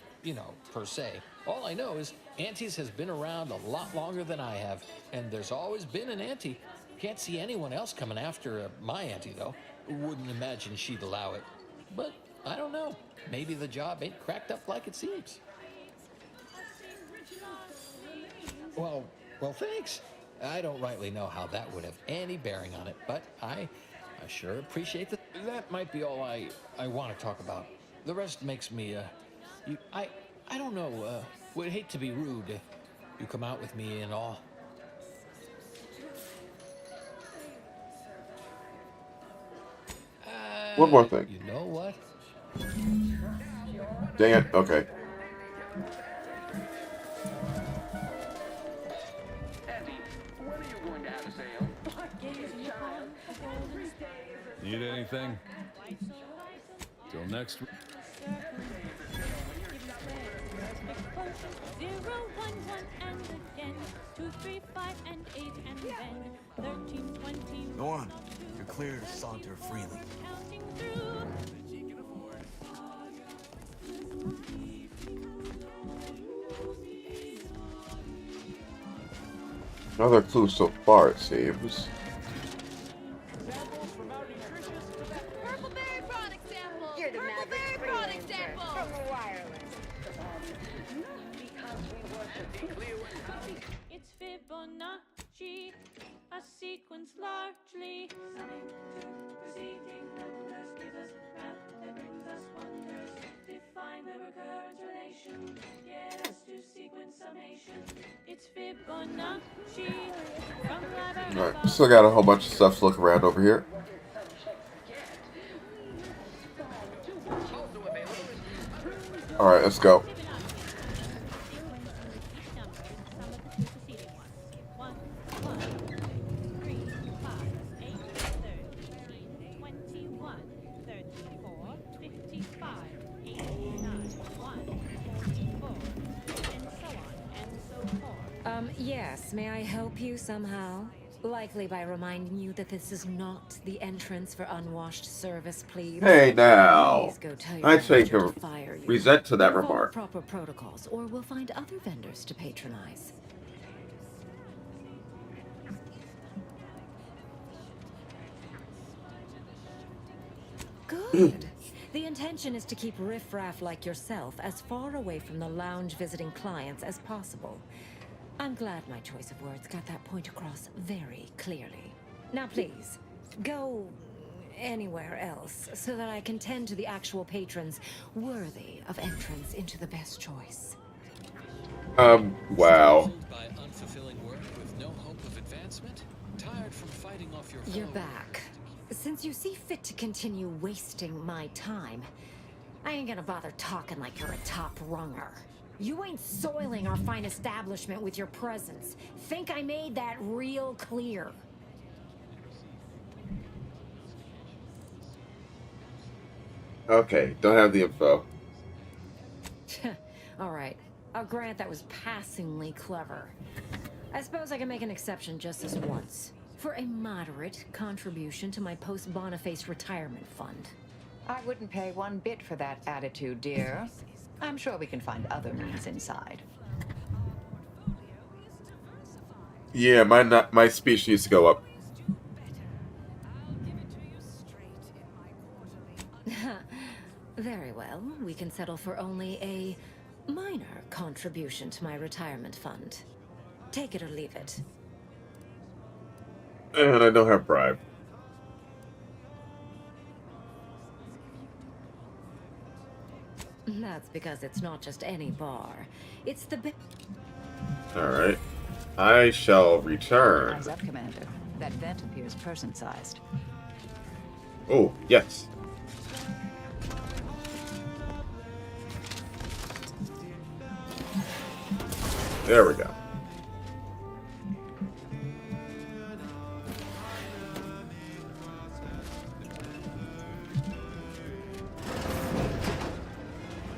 per se. All I know is Auntie's has been around a lot longer than I have, and there's always been an Auntie. Can't see anyone else coming after my Auntie, though. Wouldn't imagine she'd allow it. But I don't know. Maybe the job ain't cracked up like it seems. Well, thanks. I don't rightly know how that would have any bearing on it, but I sure appreciate that. That might be all I want to talk about. The rest makes me, I don't know, would hate to be rude. You come out with me and all. One more thing. You know what? Dang it. Okay. Need anything? Till next week. 0, 1, 1, and again. 2, 3, 5, and 8, and then 13, 20. Go on. You're clear to saunter freely. Counting through. Another clue so far, it seems. Purple berry product sample. You're the Purple Maverick berry product freelancer sample. from the wireless. It's Fibonacci, a sequence largely summing to preceding numbers gives us math that brings us wonders. Define the recurrence relation, get us to sequence summation. It's Fibonacci from library. Alright, still got a whole bunch of stuff to look around over here. Alright, let's go. Yes, may I help you somehow? Likely by reminding you that this is not the entrance for unwashed service, please. Hey now! Please go tell your I take manager a to fire you. resent to that Follow remark. proper protocols, or we'll find other vendors to patronize. Good. The intention is to keep riffraff like yourself as far away from the lounge visiting clients as possible. I'm glad my choice of words got that point across very clearly. Now please, go anywhere else so that I can tend to the actual patrons worthy of entrance into the best choice. Wow. By unfulfilling work with no hope of advancement? Tired from fighting off your You're foes? back. Since you see fit to continue wasting my time, I ain't gonna bother talking like you're a top runger. You ain't soiling our fine establishment with your presence. Think I made that real clear. Okay, don't have the info. All right, I'll grant that was passingly clever. I suppose I can make an exception just this once. For a moderate contribution to my post-Boniface retirement fund. I wouldn't pay one bit for that attitude, dear. I'm sure we can find other means inside. Yeah, my speech needs to go up. Very well, we can settle for only a minor contribution to my retirement fund. Take it or leave it. And I don't have bribe. That's because it's not just any bar. It's the Alright. I shall return. Eyes up, Commander. That vent appears person-sized. Oh, yes. There we go.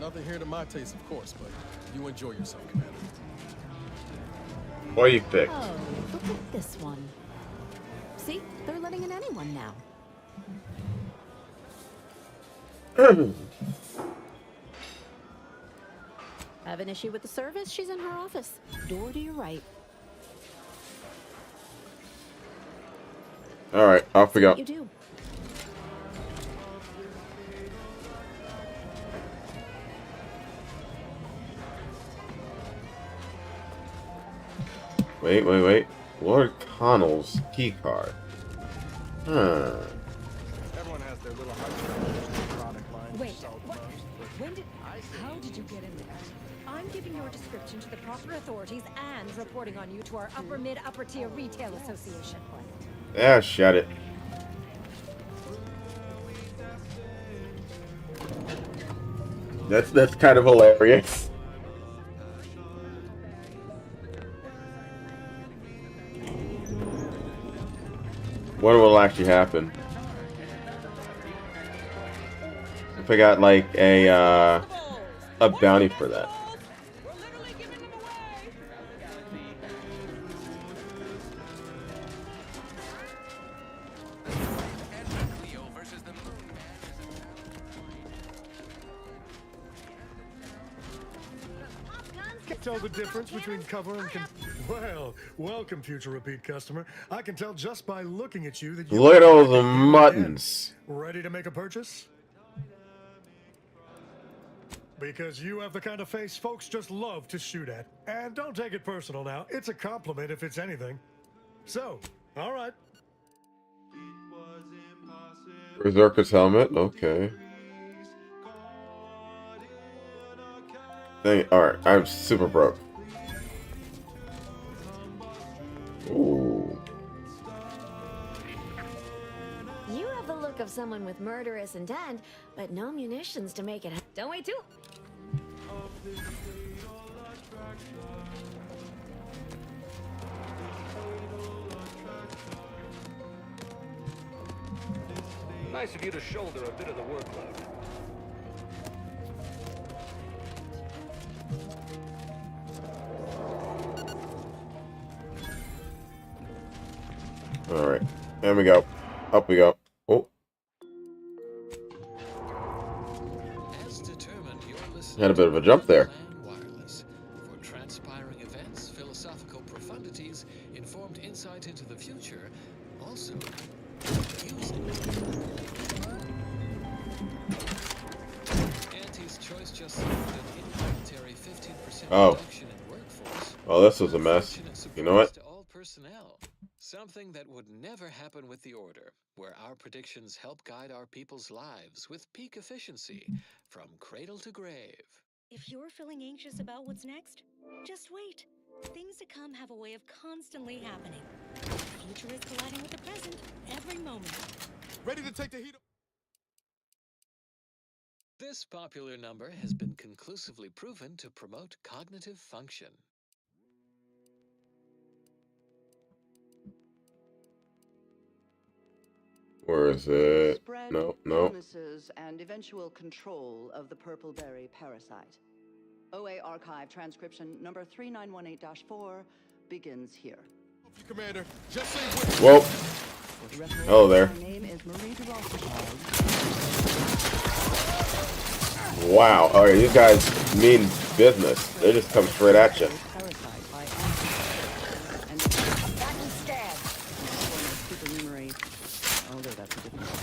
Nothing here to my taste, of course, but you enjoy yourself, Commander. What you pick? Oh, look at this one. See? They're letting in anyone now. Have an issue with the service? She's in her office. Door to your right. Alright, off we go. You do. Wait. Lord Connell's key card. Huh. Everyone has their little product line. Wait, what? How did you get in there? I'm giving your description to the proper authorities and reporting on you to our upper mid upper tier retail association. Yeah, shut it. That's kind of hilarious. What will actually happen? If I got like a bounty for that. Can't tell the difference between cover and well, welcome, future repeat customer. I can tell just by looking at you that you Look at all the muttons. ready to make a purchase. Because you have the kind of face folks just love to shoot at. And don't take it personal now. It's a compliment if it's anything. So, all right. Berserker's helmet. Okay. Dang, alright, I'm super broke. Ooh. You have the look of someone with murderous intent, but no munitions to make it. Don't wait too. Nice of you to shoulder a bit of the workload. Alright, there we go. Up we go. Oh. Had a bit of a jump there. Wireless for transpiring events, philosophical profundities, informed insight into the future, also music. Auntie's Choice just signed an involuntary 15% reduction in workforce. Oh, this was a mess. You know what? To all personnel. Something that would never happen with the Order, where our predictions help guide our people's lives with peak efficiency, from cradle to grave. If you're feeling anxious about what's next, just wait. Things to come have a way of constantly happening. The future is colliding with the present every moment. Ready to take the heat? This popular number has been conclusively proven to promote cognitive function. Where is it? Spread, No, no. illnesses, and eventual control of the purple-berry parasite. OA archive transcription number 3918-4 begins here. Commander, just say Whoa. Hello there. My name is Marie de Wow. Alright, these guys mean business. They just come straight at you.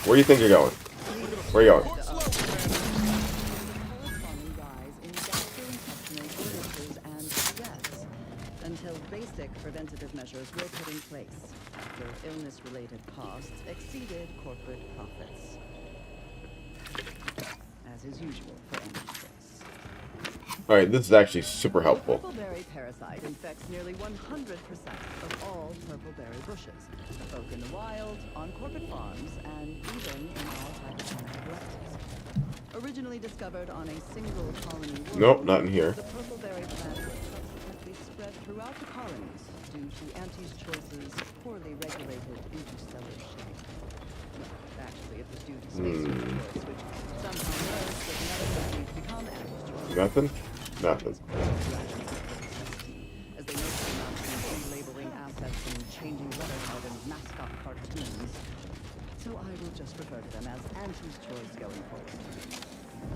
Where do you think you're going? Where are you going? Until basic preventative measures were put in place after illness-related costs exceeded corporate profits. As is usual for any choice. Alright, this is actually super helpful. The purple-berry parasite infects nearly 100% of all purple-berry bushes, both in the wild, on corporate farms, and even in all hydroponic collectors. Originally discovered on a single colony world, Nope, not in here. the purple-berry plant was subsequently spread throughout the colonies due to Auntie's Choice's poorly regulated interstellar shipping. Well, actually, it was due to space choice, which somehow merged with another company to become Auntie's Choice. Nothing? Nothing. As they mostly mounted relabeling assets and changing letterhead and mascot cartoons. So I will just refer to them as Auntie's Choice going forward.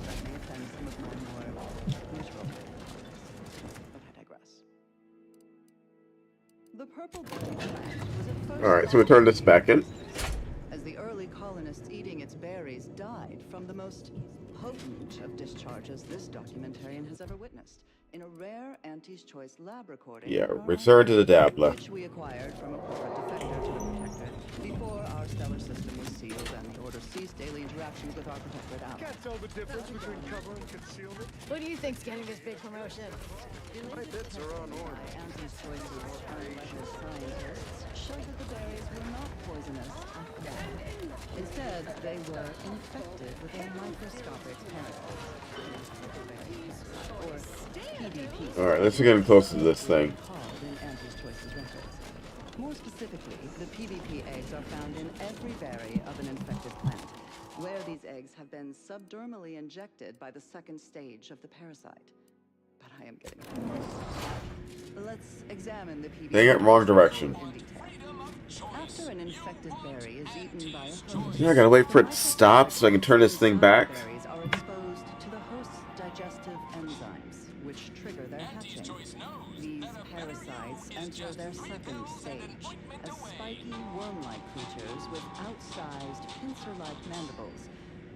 That may offend some of my more neutral but I digress. The purple berry plant was at first Alright, so we turn this back in. as the early colonists eating its berries died from the most potent of discharges this documentarian has ever witnessed in a rare Auntie's Choice lab recording. Yeah, return to the Dabbler. Which we acquired from a corporate defector to the protector before our stellar system was sealed and the Order ceased daily interactions with our protectorate allies. Can't tell the difference between cover and concealment. Who do you think's getting this big promotion? My bits are on order. Auntie's Choice's unlicensed scientists showed that the berries were not poisonous after all. Instead, they were infected with a microscopic parasite, or PDP. Alright, let's get close to this thing. Called in Auntie's Choice's records. More specifically, the PvP eggs are found in every berry of an infected plant, where these eggs have been subdermally injected by the second stage of the parasite. But I am getting ahead. Let's examine the PvP. Dang it, wrong direction. After an infected berry is eaten by a host, Yeah, I gotta wait for it to stop so I can turn this thing back. berries are exposed to the host's digestive enzymes, which trigger their hatching. These parasites enter their second stage, as spiky, worm-like creatures with outsized, pincer-like mandibles,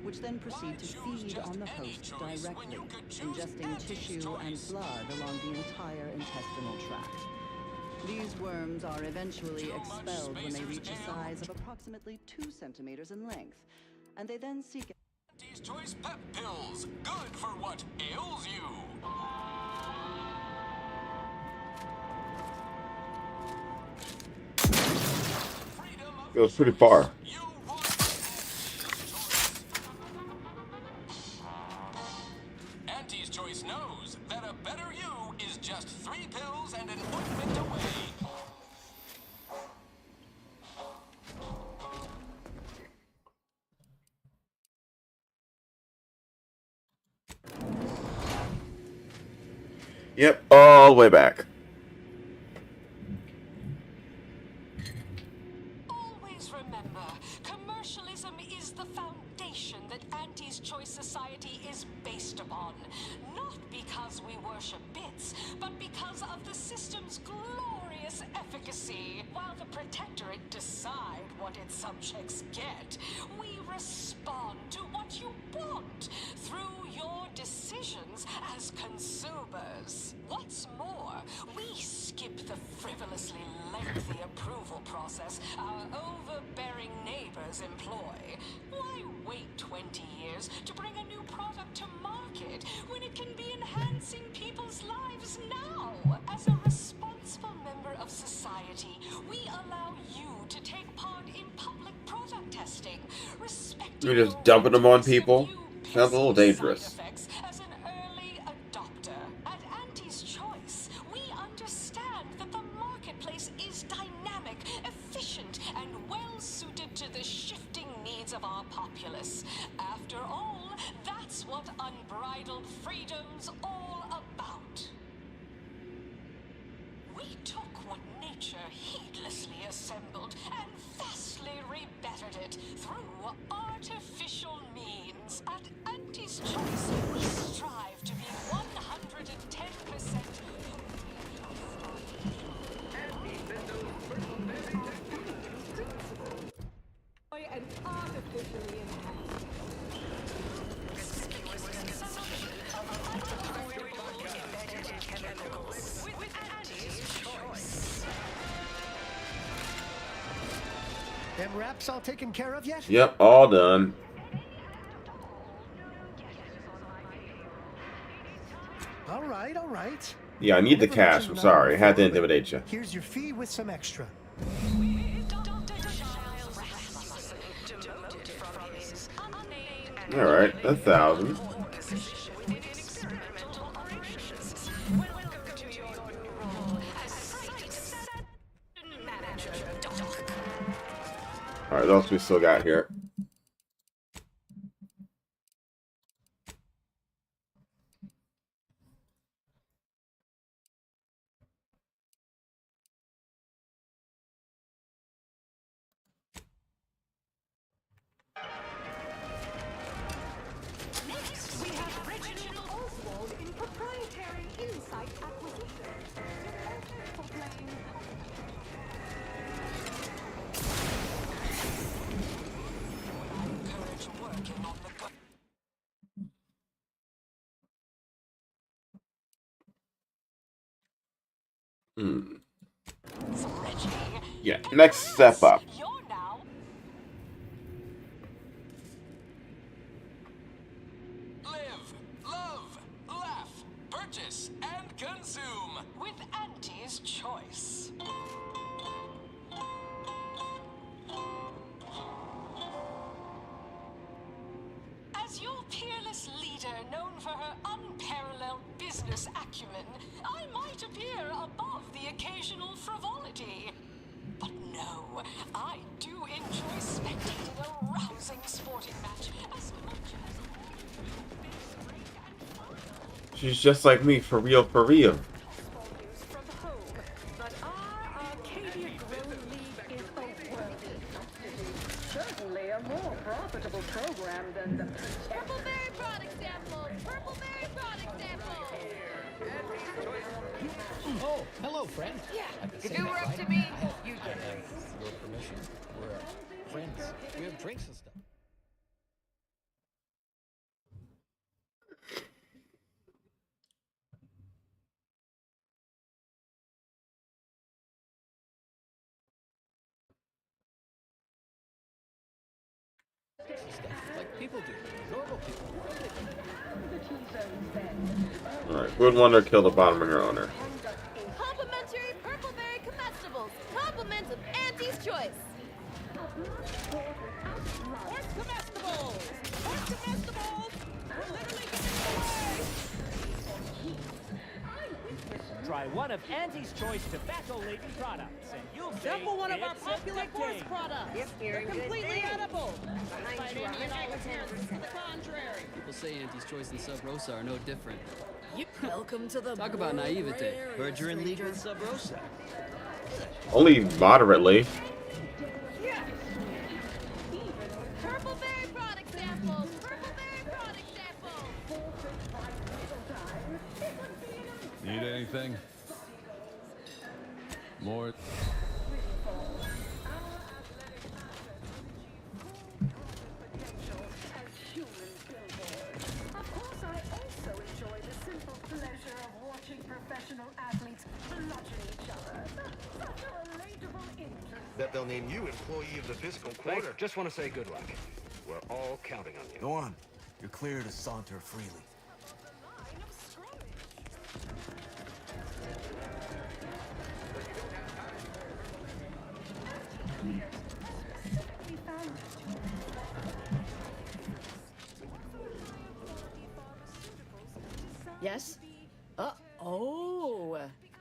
which then proceed to feed on the host directly, ingesting tissue and blood along the entire intestinal tract. These worms are eventually expelled when they reach a size of approximately 2 centimeters in length, and they then seek Auntie's Choice Pep Pills. Good for what ails you. Goes pretty far. Auntie's Choice knows that a better you is just 3 pills and an ointment away. Yep, all the way back. Always remember, commercialism is the foundation that Auntie's Choice Society is based upon. Not because we worship bits, but because of the system's glorious efficacy. While the Protectorate decide what its subjects get, we respond to what you want through your decisions as consumers. What's more, we skip the frivolously lengthy approval process our overbearing neighbors employ. Why wait 20 years to bring a new product to market when it can be enhancing people's lives now? As a responsible member of society, we allow you to take part in public product testing, respecting You're just dumping them on people? Sounds a little dangerous. as an early adopter. At Auntie's Choice, we understand that the marketplace is dynamic, efficient, and well-suited to the shifting needs of our populace. After all, that's what unbridled freedom's all about. We took what nature heedlessly assembled and vastly rebettered it through artificial means. At Auntie's Choice, we strive to be 110%. And artificially enhanced. With Auntie's Choice. Them wraps all taken care of yet? Yep, all done. All right, all right. Yeah, I need the cash. I'm sorry. I had to intimidate you. Here's your fee with some extra. Alright, 1,000. Alright, what else we still got here? Next, we have Reginald Oswald in proprietary insight acquisition. For playing. Yeah, next step up. Live, love, laugh, purchase, and consume. With Auntie's Choice. As your peerless leader, known for her unparalleled business acumen, I might appear above the occasional frivolity. She's just like me, for real, for real. But our Arcadia Grow League is a worthy substitute. Certainly a more profitable program than the Purpleberry product sample! Purpleberry product sample! Oh, hello, friend. Yeah, I can if say you that, were up right? to me, you'd I get have drinks. your permission. We're friends. We have drinks and stuff. Stuff like people do. Normal people. Alright, who would want to kill the bottom ringer owner? Complimentary Purpleberry comestibles. Compliments of Auntie's choice. Horse comestibles! Horse comestibles! We're literally giving away! Try one of Auntie's Choice tobacco-laden products, and you'll say Sample one of our it's popular horse addicting. products. They're completely edible. Despite any and all appearances to the contrary. People say Auntie's Choice and Sub Rosa are no different. Welcome to the Talk about naivete. area, Heard you're in league stranger. with Sub Rosa. Only moderately. Purpleberry product sample. Purpleberry product sample. Need anything? More? Of course, I also enjoy the simple pleasure of watching professional athletes bludgeon each other. Such a relatable interest. Bet they'll name you employee of the fiscal quarter. Thanks. Just want to say good luck. We're all counting on you. Go on. You're clear to saunter freely. Yes? Oh.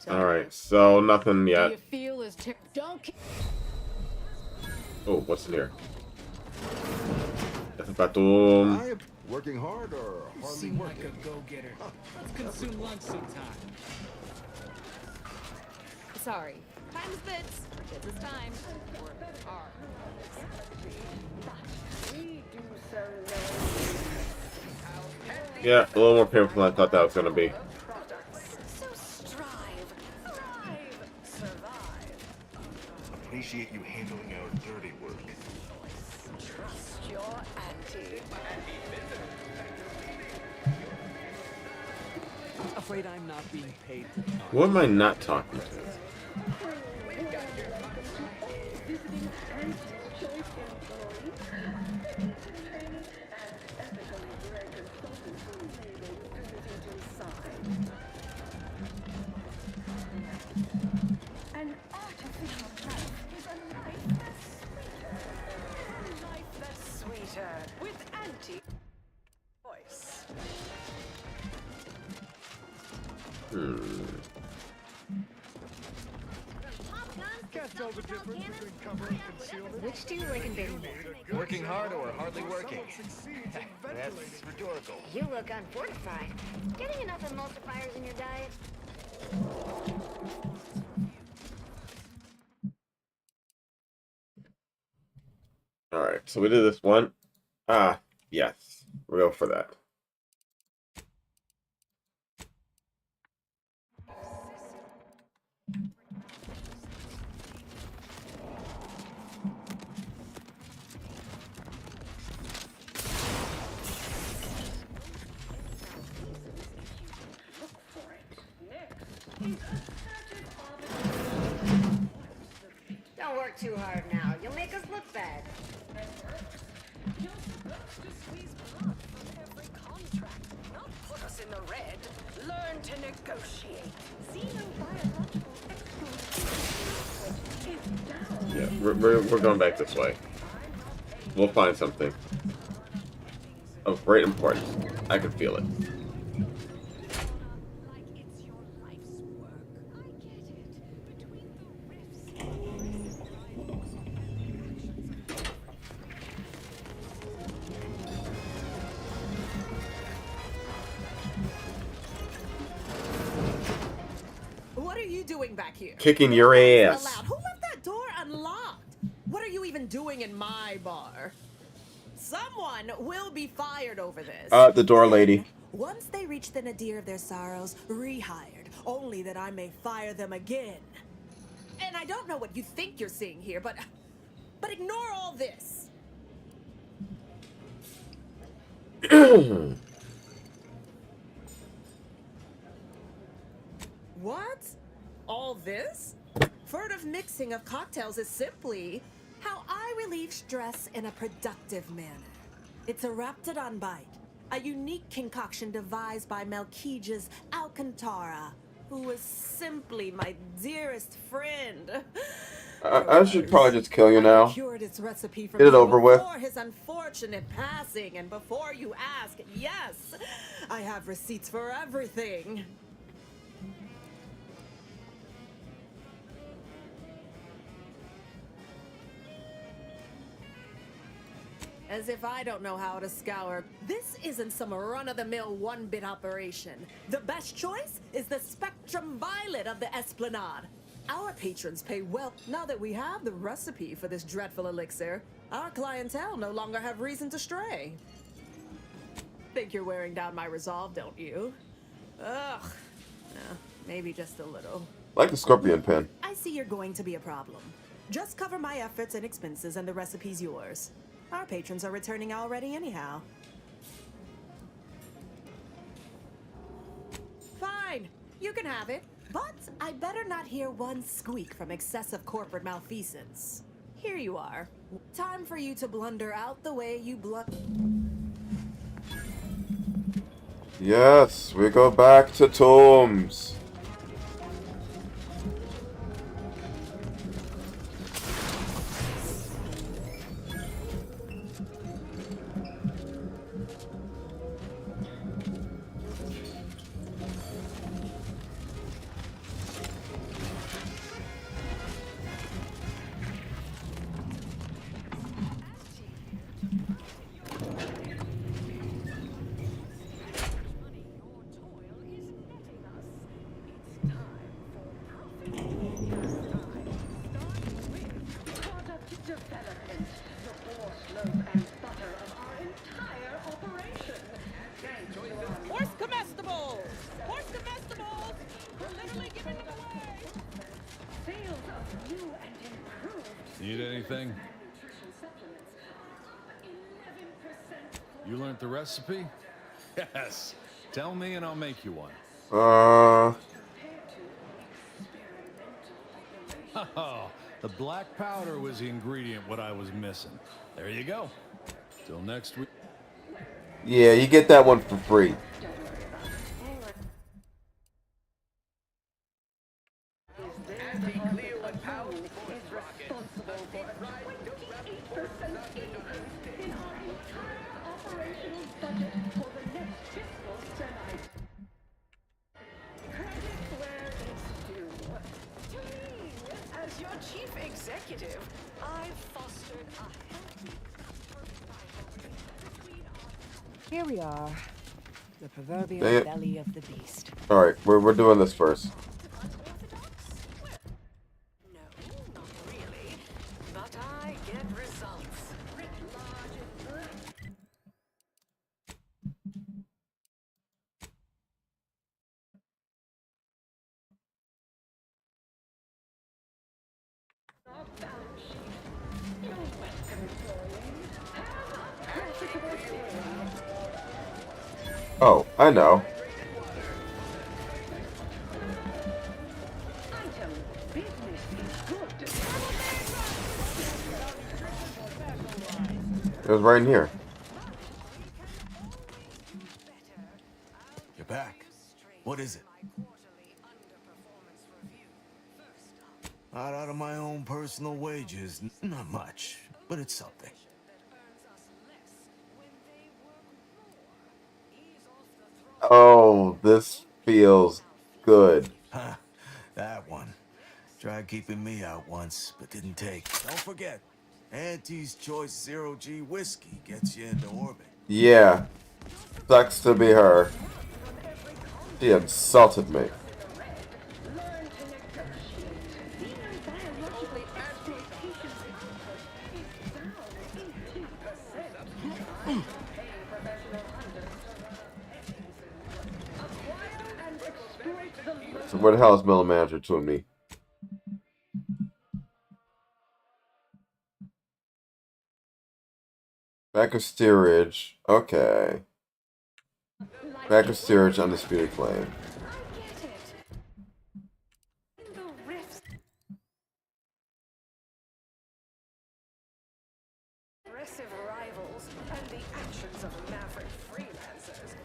Alright, so nothing Do yet. you feel as don't Oh, what's in here? Batum. Working hard or hardly Seem working? like a go-getter. Let's consume lunch sometime. Sorry. Time's bits. Bits is time. Or are. We do so Yeah, a little more painful than I thought that was gonna be. So strive, thrive, survive. Appreciate you handling our dirty work. Trust your auntie. Afraid I'm not being paid. Who am I not talking to? An artificial life is a life that's sweeter. A life that's sweeter with auntie voice. Can't tell the difference between cover and concealment. Which do you like in bed more? Working hard or hardly working? That's rhetorical. You look unfortified. Getting enough emulsifiers in your diet? Alright, so we did this one. Ah, yes. We'll go for that. Don't work too hard now. You'll make us look bad. You're supposed to squeeze blood from every contract, not put us in the red. Learn to negotiate. Xenobiological exclusivity is down. Yeah, we're going back this way. We'll find something of great importance. I can feel it. doing back here? Kicking your ass. Allowed. Who left that door unlocked? What are you even doing in my bar? Someone will be fired over this. The door lady. Once they reach the nadir of their sorrows, rehired, only that I may fire them again. And I don't know what you think you're seeing here, but ignore all this. What? All this? Furtive mixing of cocktails is simply how I relieve stress in a productive manner. It's a Raptidon bite, a unique concoction devised by Melchiges Alcantara, who was simply my dearest friend. I should probably just kill you now. Cured its recipe from Get it over with. before his unfortunate passing, and before you ask, yes, I have receipts for everything. As if I don't know how to scour. This isn't some run-of-the-mill one-bit operation. The best choice is the Spectrum Violet of the Esplanade. Our patrons pay well. Now that we have the recipe for this dreadful elixir, our clientele no longer have reason to stray. Think you're wearing down my resolve, don't you? Ugh. Maybe just a little. Like the scorpion pin. I see you're going to be a problem. Just cover my efforts and expenses and the recipe's yours. Our patrons are returning already anyhow. Fine, you can have it. But I better not hear one squeak from excessive corporate malfeasance. Here you are. Time for you to blunder out the way you Yes, we go back to tombs. Horse comestibles! Horse comestibles! We're literally giving them away! Sales of new and improved. Need anything? You learned the recipe? Yes. Tell me and I'll make you one. Oh, the black powder was the ingredient what I was missing. There you go. Till next week. Yeah, you get that one for free. As your chief executive, I've fostered a healthy. Here we are. The proverbial Dang it. belly of the beast. Alright, we're doing this first. But I get results. Writ large. Oh, I know. It was right in here. You're back. What is it? Not out of my own personal wages. Not much, but it's something. Oh, this feels good. Huh, that one. Tried keeping me out once, but didn't take. Don't forget, Auntie's Choice Zero G whiskey gets you into orbit. Yeah. Sucks to be her. She insulted me. So where the hell is Middle Manager to me? Back of steerage. Okay. Back of steerage, undisputed claim. Aggressive rivals and the actions of maverick freelancers.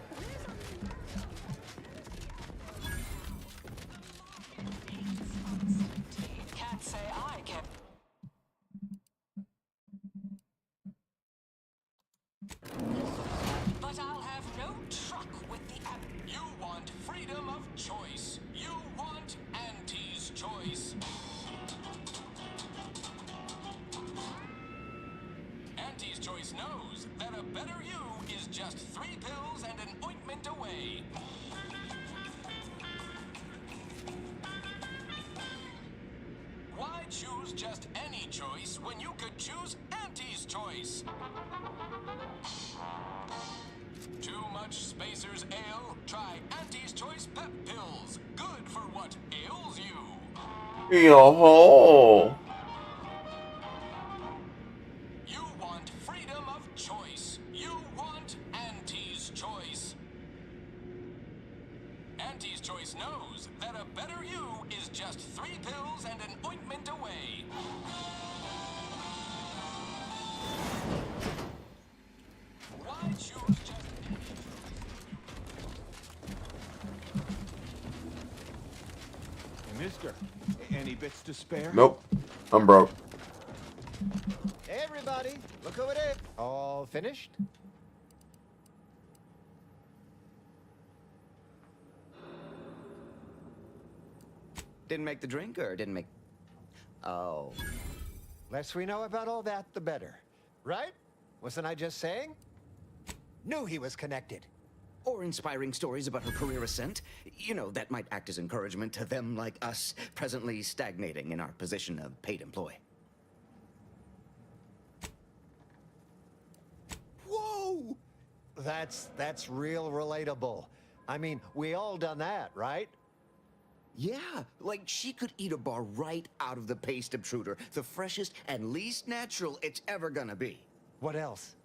Can't say I can. But I'll have no truck with the app. You want freedom of choice. You want Auntie's choice. Auntie's choice knows that a better you is just 3 pills and an ointment away. Why choose just any choice when you could choose Auntie's choice? Too much Spacer's Ale? Try Auntie's Choice Pep Pills. Good for what ails you. Yo-ho! You want freedom of choice. You want Auntie's Choice. Auntie's Choice knows that a better you is just 3 pills and an ointment away. Why choose just... Mister, any bits to spare? Nope. I'm broke. Hey, everybody, look who it is. All finished? Didn't make the drink or didn't make... Oh. Less we know about all that, the better. Right? Wasn't I just saying? Knew he was connected. Or inspiring stories about her career ascent. You know, that might act as encouragement to them like us, presently stagnating in our position of paid employee. Whoa! That's real relatable. I mean, we all done that, right? Yeah, like she could eat a bar right out of the paste obtruder, the freshest and least natural it's ever gonna be. What else?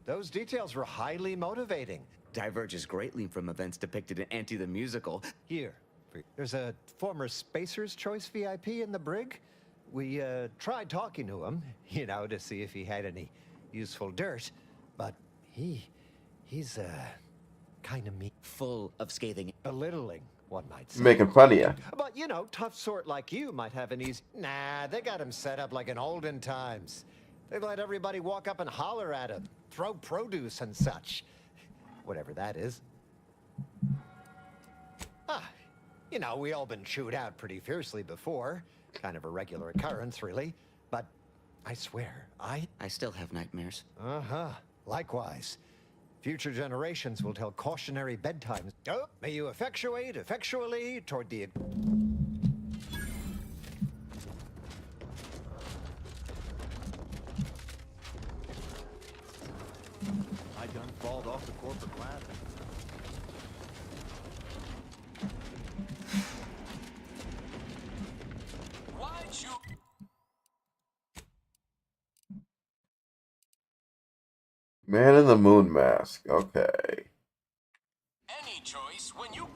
Those details were highly motivating. Diverges greatly from events depicted in Auntie the Musical. Here, there's a former Spacer's Choice VIP in the brig. We tried talking to him, you know, to see if he had any useful dirt, but he's kind of mean. Full of scathing. Belittling, one might say. Making fun of you. But, you know, tough sort like you might have an easy... Nah, they got him set up like in olden times. They let everybody walk up and holler at him, throw produce and such. Whatever that is. You know, we all been chewed out pretty fiercely before. Kind of a regular occurrence, really. But I swear, I still have nightmares. Uh-huh. Likewise. Future generations will tell cautionary bedtimes. Oh, may you effectuate effectually toward the... I done falled off the corporate ladder. Why'd you... Man in the Moon Mask. Okay. Any choice when you...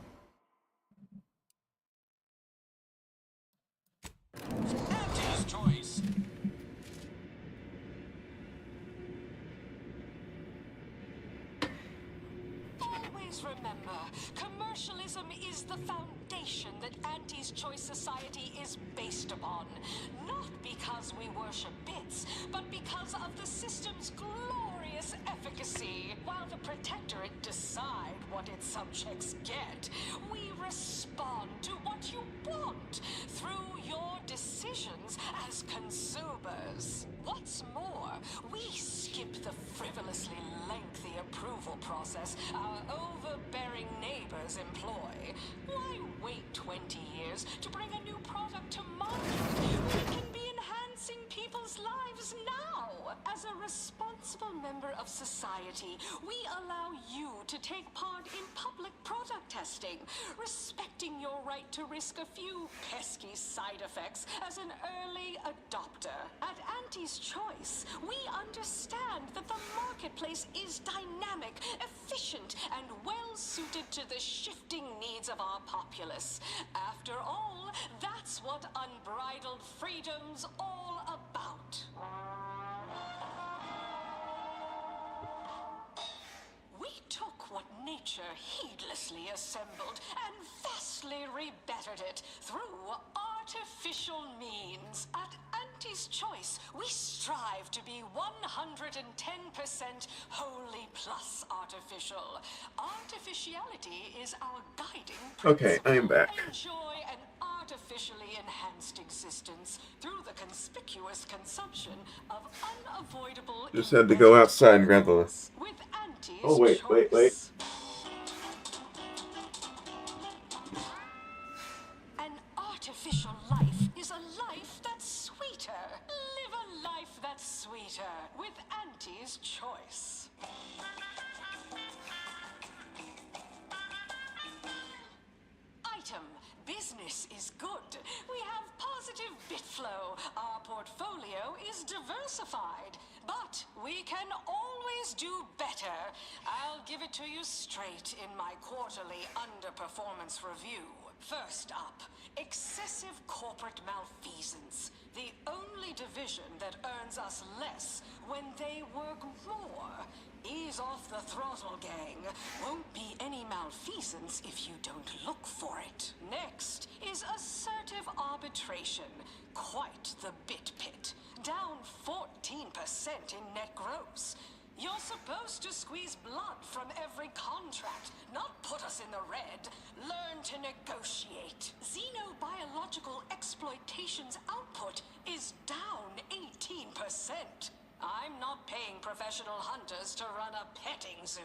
Auntie's Choice. Always remember, commercialism is the foundation that Auntie's Choice Society is based upon. Not because we worship bits, but because of the system's glorious efficacy. While the Protectorate decide what its subjects get, we respond to what you want through your decisions as consumers. What's more, we skip the frivolously lengthy approval process our overbearing neighbors employ. Why wait 20 years to bring a new product to market? We can be enhancing people's lives now. As a responsible member of society, Society, we allow you to take part in public product testing, respecting your right to risk a few pesky side effects as an early adopter. At Auntie's Choice, we understand that the marketplace is dynamic, efficient, and well-suited to the shifting needs of our populace. After all, that's what unbridled freedom's all about. We took what nature heedlessly assembled and vastly rebettered it through artificial means. At Auntie's Choice, we strive to be 110% wholly plus artificial. Artificiality is our guiding principle. Okay, I am back. Enjoy an artificially enhanced existence through the conspicuous consumption of unavoidable Just had to go outside and grab the list. with Auntie's Oh, wait. An artificial life is a life that's sweeter. Live a life that's sweeter with Auntie's Choice. Item. Business is good. We have positive bit flow. Our portfolio is diversified. But we can always do better. I'll give it to you straight in my quarterly underperformance review. First up, excessive corporate malfeasance. The only division that earns us less when they work more. Ease off the throttle, gang. Won't be any malfeasance if you don't look for it. Next is assertive arbitration. Quite the bit pit. Down 14% in net gross. You're supposed to squeeze blood from every contract, not put us in the red. Learn to negotiate. Xenobiological exploitation's output is down 18%. I'm not paying professional hunters to run a petting zoo.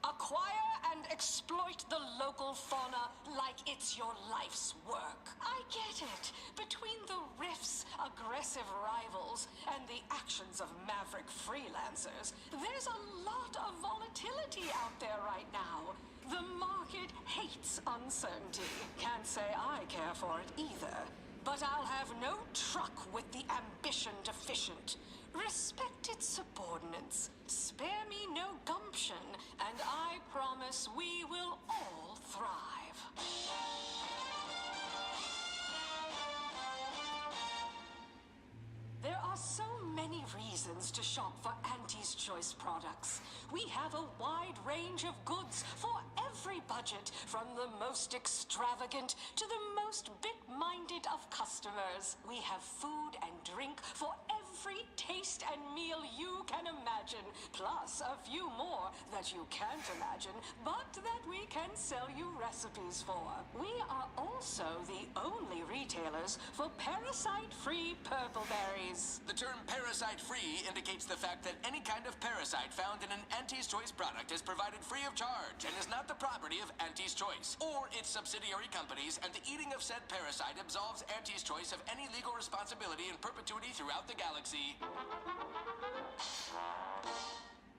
Acquire and exploit the local fauna like it's your life's work. I get it. Between the rifts, aggressive rivals, and the actions of maverick freelancers, there's a lot of volatility out there right now. The market hates uncertainty. Can't say I care for it either. But I'll have no truck with the ambition deficient. Respect its subordinates. Spare me no gumption, and I promise we will all thrive. There are so many reasons to shop for Auntie's Choice products. We have a wide range of goods for every budget, from the most extravagant to the most bit-minded of customers. We have food and drink for every taste and meal you can imagine, plus a few more that you can't imagine, but that we can sell you recipes for. We are also the only retailers for parasite-free purple berries. The term parasite-free indicates the fact that any kind of parasite found in an Auntie's Choice product is provided free of charge and is not the property of Auntie's Choice or its subsidiary companies, and the eating of said parasite absolves Auntie's Choice of any legal responsibility in perpetuity throughout the galaxy.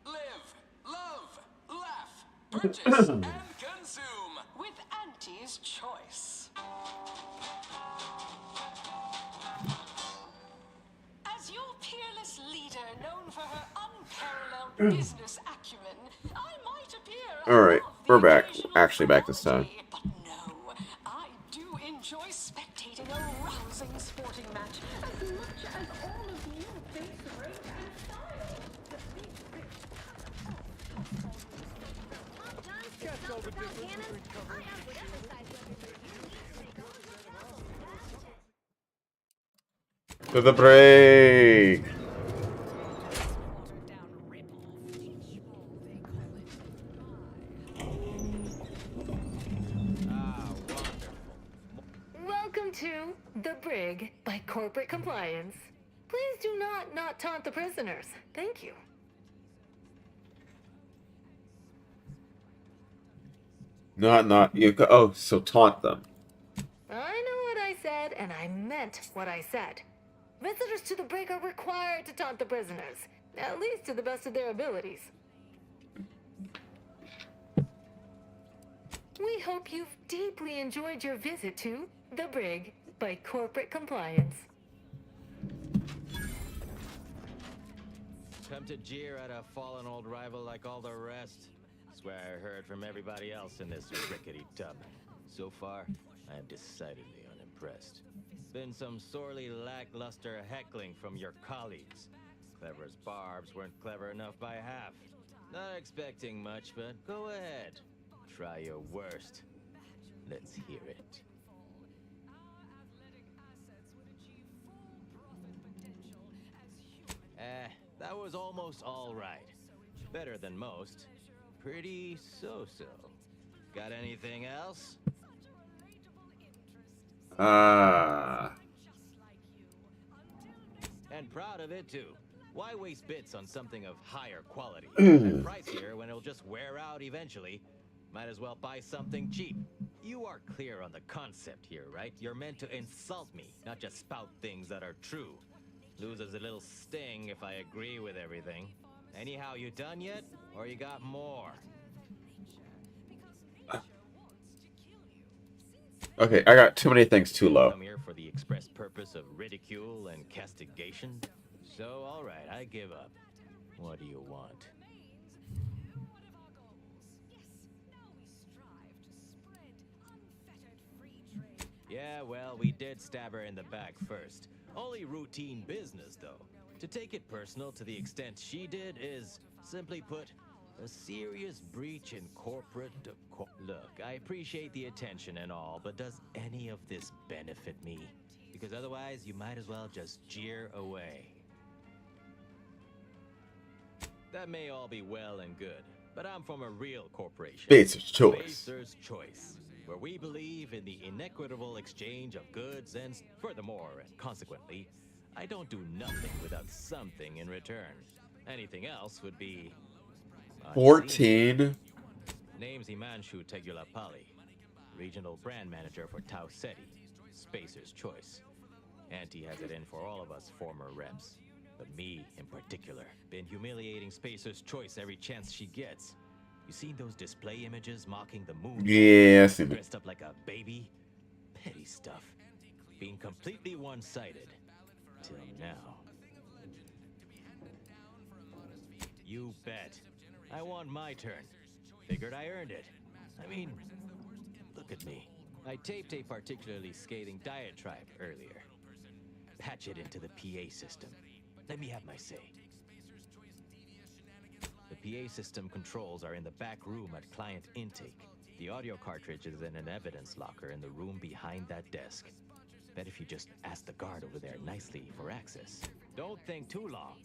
Live, love, laugh, purchase, and consume with Auntie's Choice. As your peerless leader, known for her unparalleled business acumen, I might appear Alright, we're back. Actually back this time. but no, I do enjoy spectating a rousing sporting match as much as all of you face rank and style. Can't go the difference between covering. To the break! Welcome to The Brig by Corporate Compliance. Please do not taunt the prisoners. Thank you. So taunt them. I know what I said, and I meant what I said. Visitors to the brig are required to taunt the prisoners, at least to the best of their abilities. We hope you've deeply enjoyed your visit to The Brig by Corporate Compliance. Come to jeer at a fallen old rival like all the rest. Swear I heard from everybody else in this rickety tub. So far, I am decidedly unimpressed. Been some sorely lackluster heckling from your colleagues. Clever as barbs weren't clever enough by half. Not expecting much, but go ahead. Try your worst. Let's hear it. That was almost all right. Better than most. Pretty so-so. Got anything else? And proud of it, too. Why waste bits on something of higher quality? And pricier when it'll just wear out eventually. Might as well buy something cheap. You are clear on the concept here, right? You're meant to insult me, not just spout things that are true. Loses a little sting if I agree with everything. Anyhow, you done yet? Or you got more? Okay, I got too many things too low. Come here for the express purpose of ridicule and castigation? So, alright, I give up. What do you want? Yeah, well, we did stab her in the back first. Only routine business, though. To take it personal to the extent she did is, simply put, a serious breach in corporate decor. Look, I appreciate the attention and all, but does any of this benefit me? Because otherwise, you might as well just jeer away. That may all be well and good, but I'm from a real corporation. Spacer's Choice. Spacer's Choice, where we believe in the inequitable exchange of goods and furthermore, and consequently, I don't do nothing without something in return. Anything else would be 14. Name's Himanshu Tegulapalli, regional brand manager for Tau Ceti, Spacer's Choice. Auntie has it in for all of us former reps, but me in particular, been humiliating Spacer's Choice every chance she gets. You seen those display images mocking the moon? Yeah, I seen it. Dressed up like a baby? Petty stuff. Being completely one-sided. Till now. You bet. I want my turn. Figured I earned it. I mean, look at me. I taped a particularly scathing diatribe earlier. Patch it into the PA system. Let me have my say. The PA system controls are in the back room at client intake. The audio cartridge is in an evidence locker in the room behind that desk. Bet if you just ask the guard over there nicely for access. Don't think too long.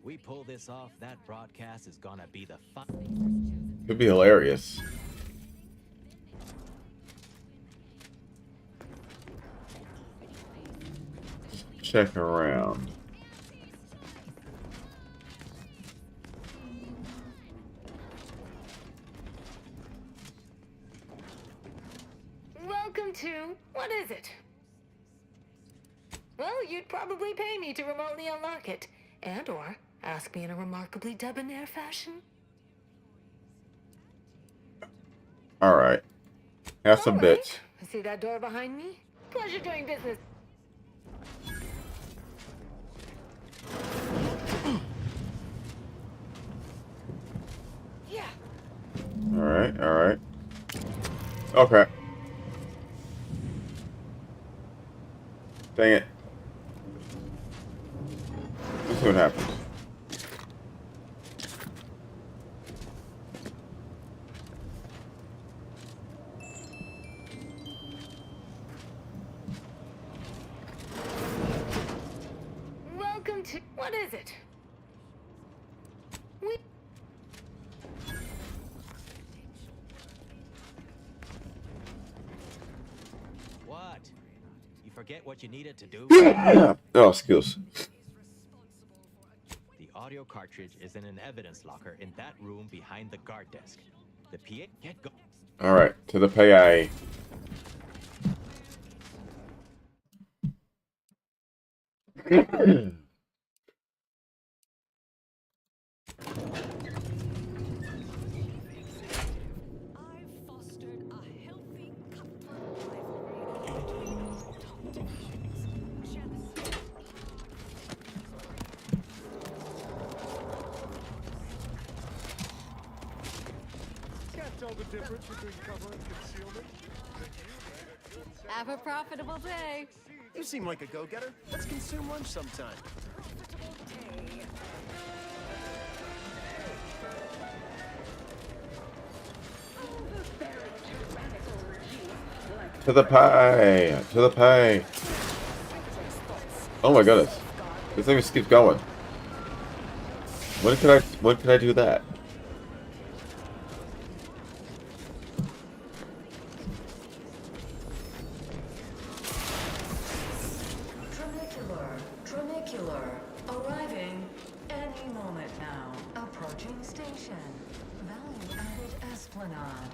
We pull this off, that broadcast is gonna be the fun. Could be hilarious. Check around. Welcome to... what is it? Well, you'd probably pay me to remotely unlock it. And or ask me in a remarkably debonair fashion. Alright. Have some bits. See that door behind me? Pleasure doing business. Yeah. Alright, alright. Okay. Dang it. Let's see what happens. Welcome to... what is it? What? You forget what you needed to do? Oh, skills. The audio cartridge is in an evidence locker in that room behind the guard desk. The PA can't go. Alright, to the PA. the difference between cover and concealment? Have a profitable day. You seem like a go-getter. Let's consume lunch sometime. To the pie! To the pie! Oh my goodness. This thing just keeps going. When could I do that? Tramicular. Arriving any moment now. Approaching station. Value added Esplanade.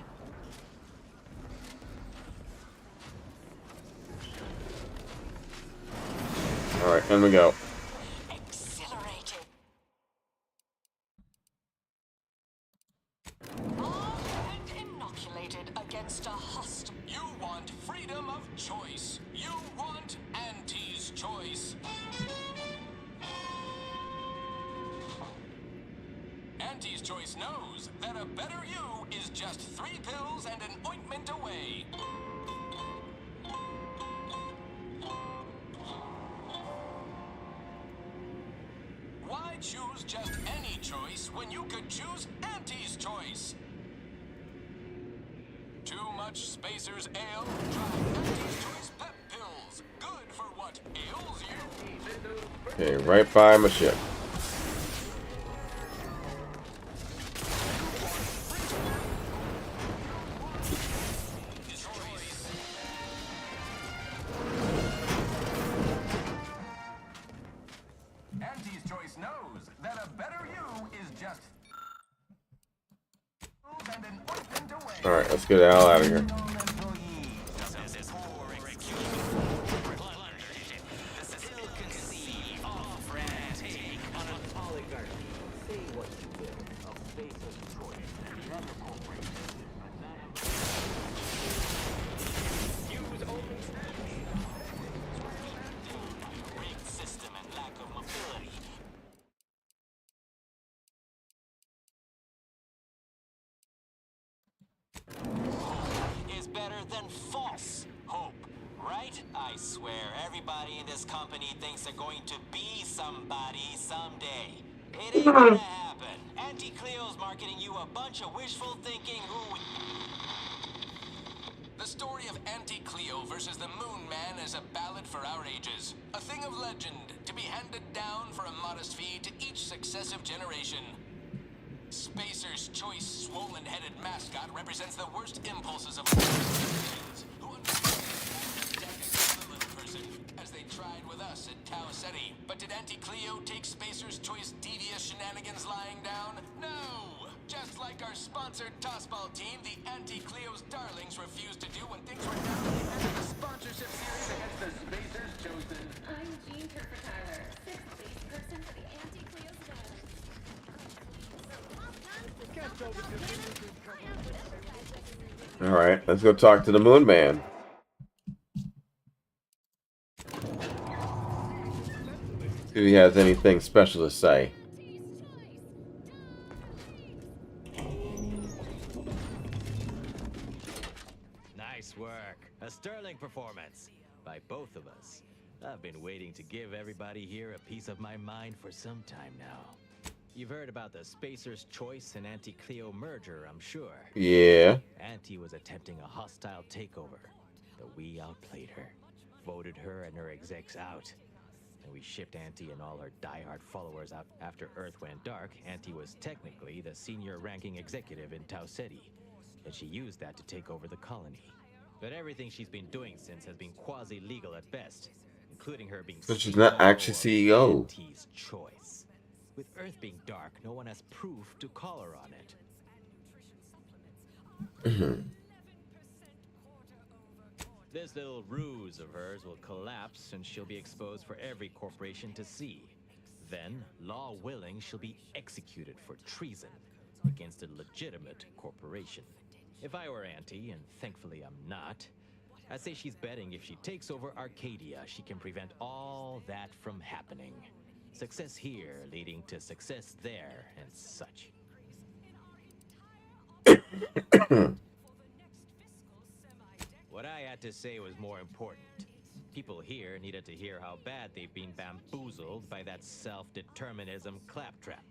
Alright, in we go. Exhilarating. Armed and inoculated against a hostile. You want freedom of choice. You want Auntie's choice. Auntie's choice knows that a better you is just 3 pills and an ointment away. Why choose just any choice when you could choose Auntie's choice? Too much Spacer's Ale? Try Auntie's Choice Pep Pills. Good for what ails you. Okay, right by my ship. Auntie's Choice knows that a better you is just and an ointment away. Alright, let's get the hell out of here. Is better than false hope, right? I swear, everybody in this company thinks they're going to be somebody someday. It ain't gonna happen. Auntie Cleo's marketing you a bunch of wishful thinking who... The story of Auntie Cleo versus the Moon Man is a ballad for our ages. A thing of legend, to be handed down for a modest fee to each successive generation. Spacer's Choice swollen-headed mascot represents the worst impulses of who the little person, as they tried with us at Tau Ceti. But did Auntie Cleo take Spacer's Choice devious shenanigans lying down? No! Just like our sponsored tossball team, the Auntie Cleo's darlings refused to do when things were down at the end of the sponsorship series against the Spacer's Chosen. I'm Jean Tyler, sixth base person for the Anti-Cleo's Darlings. Alright, let's go talk to the Moon Man. See if he has anything special to say. Nice work. A sterling performance by both of us. I've been waiting to give everybody here a piece of my mind for some time now. You've heard about the Spacer's Choice and Auntie Cleo merger, I'm sure. Yeah. Auntie was attempting a hostile takeover, but we outplayed her, voted her and her execs out. And we shipped Auntie and all her diehard followers out after Earth went dark. Auntie was technically the senior ranking executive in Tau Ceti, and she used that to take over the colony. But everything she's been doing since has been quasi-legal at best, including her being So she's not actually CEO. Auntie's Choice. With Earth being dark, no one has proof to call her on it. This little ruse of hers will collapse and she'll be exposed for every corporation to see. Then, law willing, she'll be executed for treason against a legitimate corporation. If I were Auntie, and thankfully I'm not, I'd say she's betting if she takes over Arcadia, she can prevent all that from happening. Success here leading to success there and such. What I had to say was more important. People here needed to hear how bad they've been bamboozled by that self-determinism claptrap.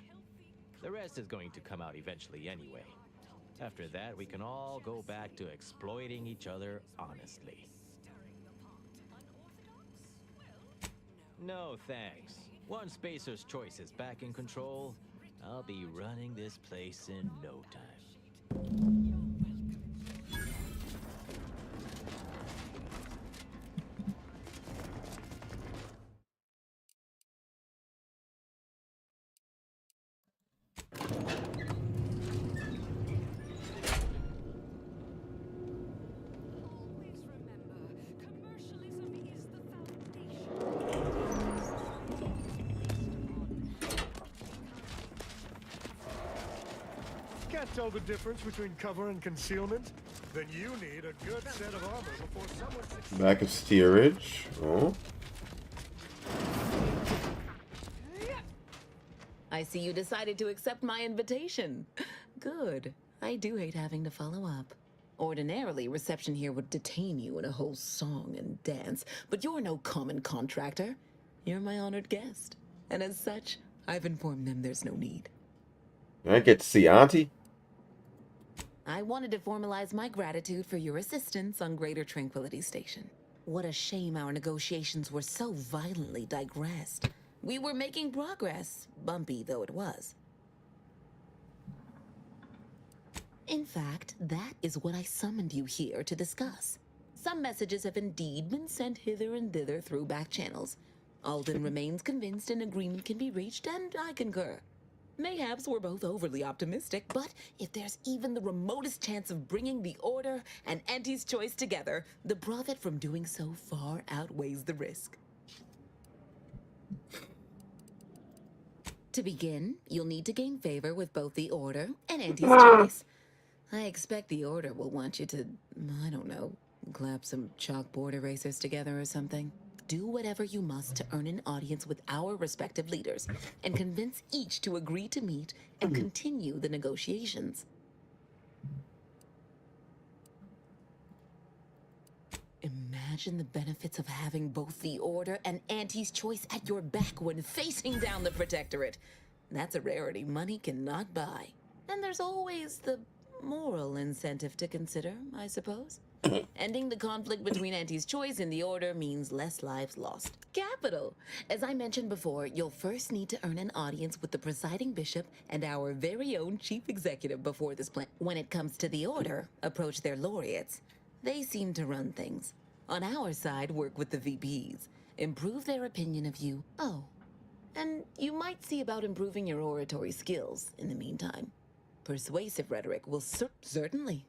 The rest is going to come out eventually anyway. After that, we can all go back to exploiting each other honestly. No thanks. Once Spacer's Choice is back in control, I'll be running this place in no time. Can't tell the difference between cover and concealment? Then you need a good set of armor before someone succeeds. Back of steerage. Oh. I see you decided to accept my invitation. Good. I do hate having to follow up. Ordinarily, reception here would detain you in a whole song and dance, but you're no common contractor. You're my honored guest. And as such, I've informed them there's no need. I get to see Auntie. I wanted to formalize my gratitude for your assistance on Greater Tranquility Station. What a shame our negotiations were so violently digressed. We were making progress, bumpy though it was. In fact, that is what I summoned you here to discuss. Some messages have indeed been sent hither and thither through back channels. Alden remains convinced an agreement can be reached, and I concur. Mayhaps we're both overly optimistic, but if there's even the remotest chance of bringing the Order and Auntie's Choice together, the profit from doing so far outweighs the risk. To begin, you'll need to gain favor with both the Order and Auntie's Choice. I expect the Order will want you to, I don't know, clap some chalkboard erasers together or something. Do whatever you must to earn an audience with our respective leaders and convince each to agree to meet and continue the negotiations. Imagine the benefits of having both the Order and Auntie's Choice at your back when facing down the Protectorate. That's a rarity money cannot buy. And there's always the moral incentive to consider, I suppose. Ending the conflict between Auntie's Choice and the Order means less lives lost. Capital! As I mentioned before, you'll first need to earn an audience with the presiding bishop and our very own chief executive before this plan. When it comes to the Order, approach their laureates. They seem to run things. On our side, work with the VPs. Improve their opinion of you. Oh, and you might see about improving your oratory skills in the meantime. Persuasive rhetoric will certainly.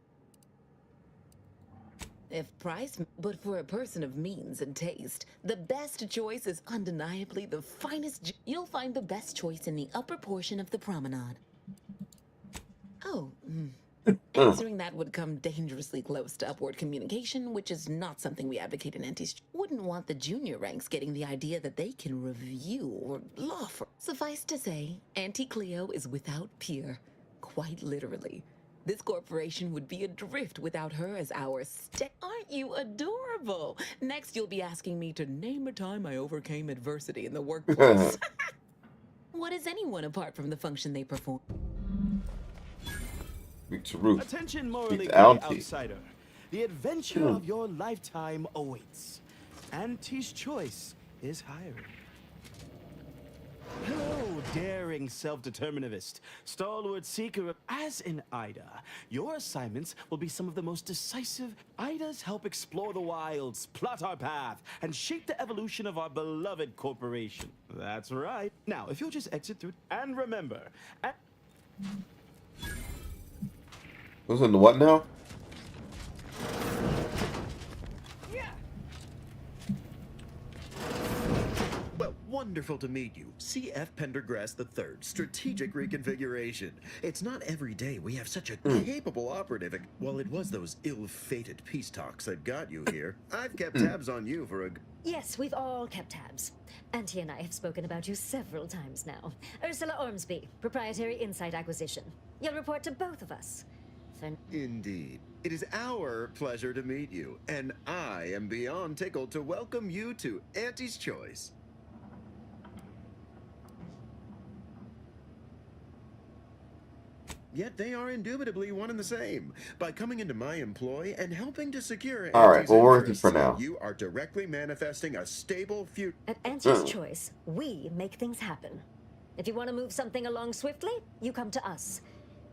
If price, but for a person of means and taste, the best choice is undeniably the finest. You'll find the best choice in the upper portion of the promenade. Oh, answering that would come dangerously close to upward communication, which is not something we advocate in Auntie's. Wouldn't want the junior ranks getting the idea that they can review or law for. Suffice to say, Auntie Cleo is without peer, quite literally. This corporation would be adrift without her as our Aren't you adorable? Next, you'll be asking me to name a time I overcame adversity in the workplace. What is anyone apart from the function they perform? Attention morally gray outsider. The adventure of your lifetime awaits. Auntie's Choice is hiring. Hello, daring self-determinist, stalwart seeker of... As in Ida, your assignments will be some of the most decisive. Idas help explore the wilds, plot our path, and shape the evolution of our beloved corporation. That's right. Now, if you'll just exit through... And remember... Listen to what now? Well, wonderful to meet you. C.F. Pendergrass III, Strategic Reconfiguration. It's not every day we have such a capable operative. Well, it was those ill-fated peace talks that got you here. I've kept tabs on you for a... Yes, we've all kept tabs. Auntie and I have spoken about you several times now. Ursula Ormsby, Proprietary Insight Acquisition. You'll report to both of us. Indeed. It is our pleasure to meet you, and I am beyond tickled to welcome you to Auntie's Choice. Yet they are indubitably one and the same. By coming into my employ and helping to secure Alright, Auntie's we'll work it interests, for now. you are directly manifesting a stable future. At Auntie's Choice, we make things happen. If you want to move something along swiftly, you come to us.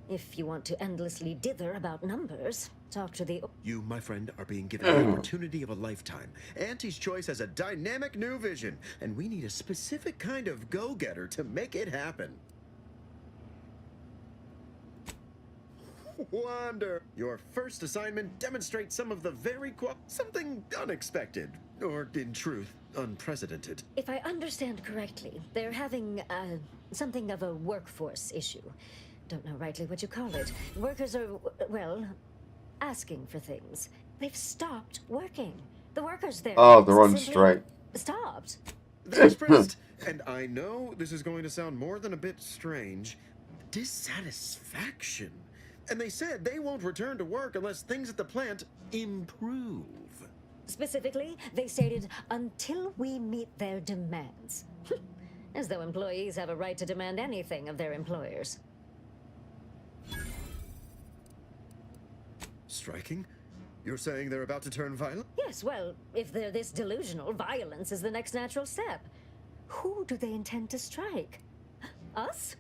If you want to endlessly dither about numbers, talk to the... You, my friend, are being given the opportunity of a lifetime. Auntie's Choice has a dynamic new vision, and we need a specific kind of go-getter to make it happen. Wonder. Your first assignment demonstrates some of the very something unexpected, or in truth, unprecedented. If I understand correctly, they're having, something of a workforce issue. Don't know rightly what you call it. Workers are, well, asking for things. They've stopped working. The workers there... Oh, they're on simply strike. Stopped. They expressed, and I know this is going to sound more than a bit strange, dissatisfaction. And they said they won't return to work unless things at the plant improve. Specifically, they stated, until we meet their demands. As though employees have a right to demand anything of their employers. Striking? You're saying they're about to turn violent? Yes, well, if they're this delusional, violence is the next natural step. Who do they intend to strike? Us?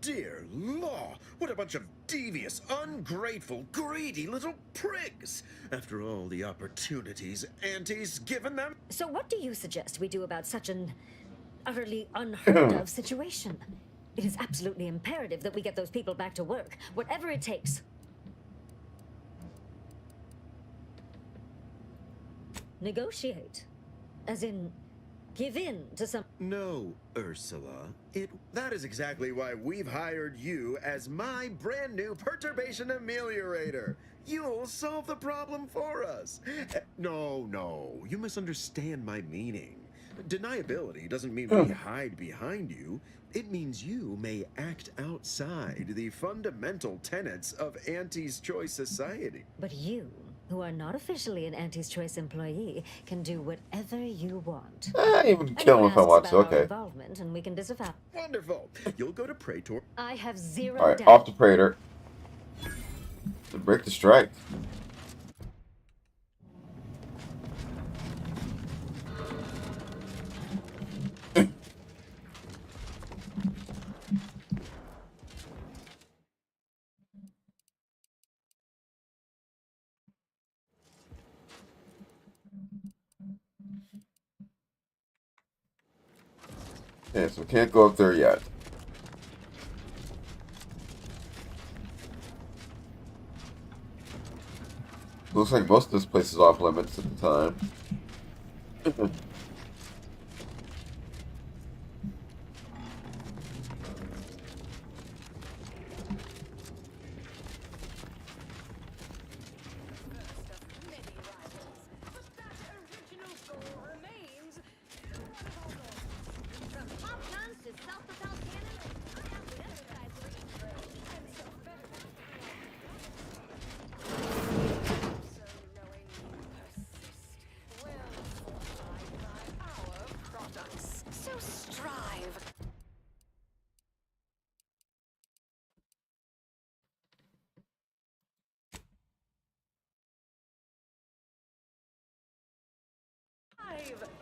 Dear law, what a bunch of devious, ungrateful, greedy little prigs! After all the opportunities Auntie's given them. So what do you suggest we do about such an utterly unheard of situation? It is absolutely imperative that we get those people back to work, whatever it takes. Negotiate. As in, give in to some... No, Ursula. That is exactly why we've hired you as my brand new perturbation ameliorator. You'll solve the problem for us. No, you misunderstand my meaning. Deniability doesn't mean we hide behind you. It means you may act outside the fundamental tenets of Auntie's Choice society. But you, who are not officially an Auntie's Choice employee, can do whatever you want. Even kill him if I want to, okay. Involvement and we can disavow. Wonderful. You'll go to Praetor. I have zero Alright, doubt. off to Praetor. To break the strike. Okay, so we can't go up there yet. Looks like most of this place is off limits at the time.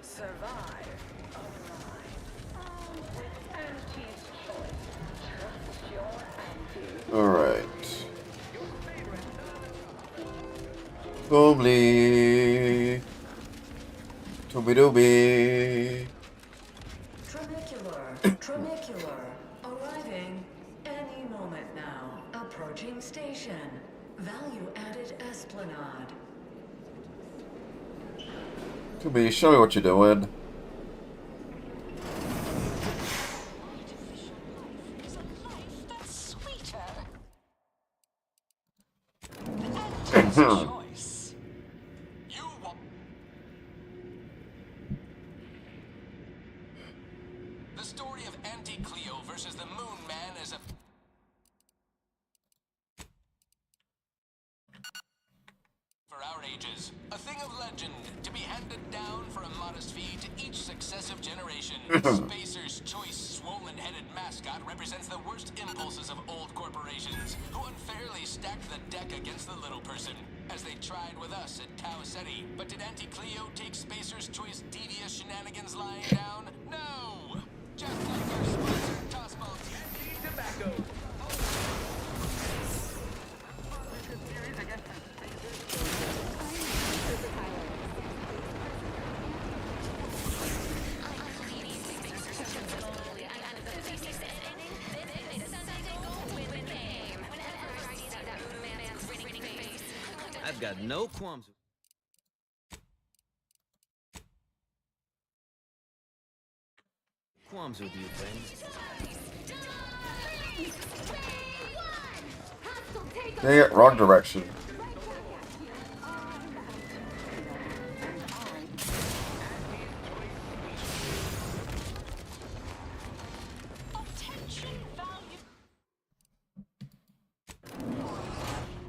Survive. Auntie's Choice. Trust your auntie. Alright. Boomly. Tooby dooby. Tramicular. Arriving any moment now. Approaching station. Value added Esplanade. Tooby, show me what you're doing. Choice. You want... The story of Auntie Cleo versus the Moon Man is a... Spacer's Choice swollen-headed mascot represents the worst impulses of old corporations, who unfairly stacked the deck against the little person, as they tried with us at Tau Ceti. But did Auntie Cleo take Spacer's Choice devious shenanigans lying down? No! Just like our sponsor, Tossball TNT Tobacco. I've got no qualms. Qualms with you, friend. Dang it, wrong direction.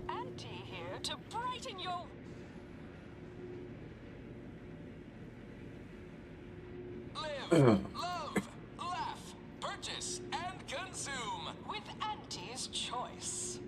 Auntie here to brighten your... Live, love, laugh, purchase, and consume with Auntie's Choice.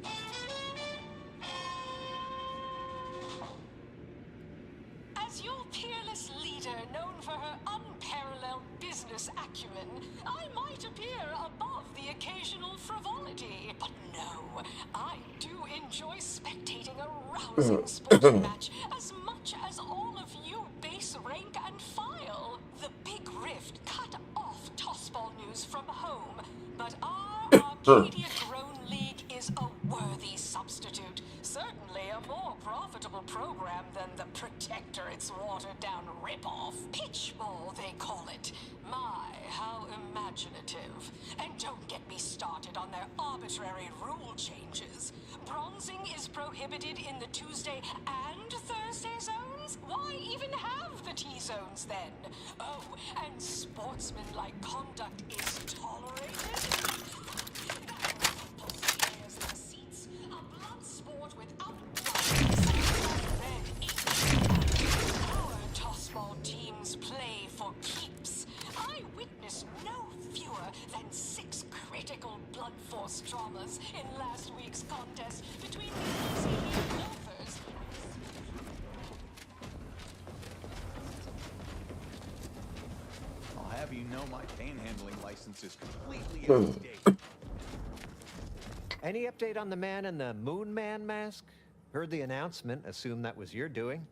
As your peerless leader, known for her unparalleled business acumen, I might appear above the occasional frivolity. But no, I do enjoy spectating a rousing sporting match as much as all of you base rank and file. The big rift cut off Tossball news from home, but our Arcadia Grown League is a worthy substitute. Certainly a more profitable program than the Protectorate's watered-down ripoff. Pitchball, they call it. My, how imaginative. And don't get me started on their arbitrary rule changes. Bronzing is prohibited in the Tuesday and Thursday zones? Why even have the T-zones then? Oh, and sportsmanlike conduct is tolerated? Our Tossball teams play for keeps. I witnessed no fewer than 6 critical blood force traumas in last week's contest between the Scifi Adventures. I'll have you know my panhandling license is completely out of date. Any update on the man in the Moon Man mask? Heard the announcement, assume that was your doing.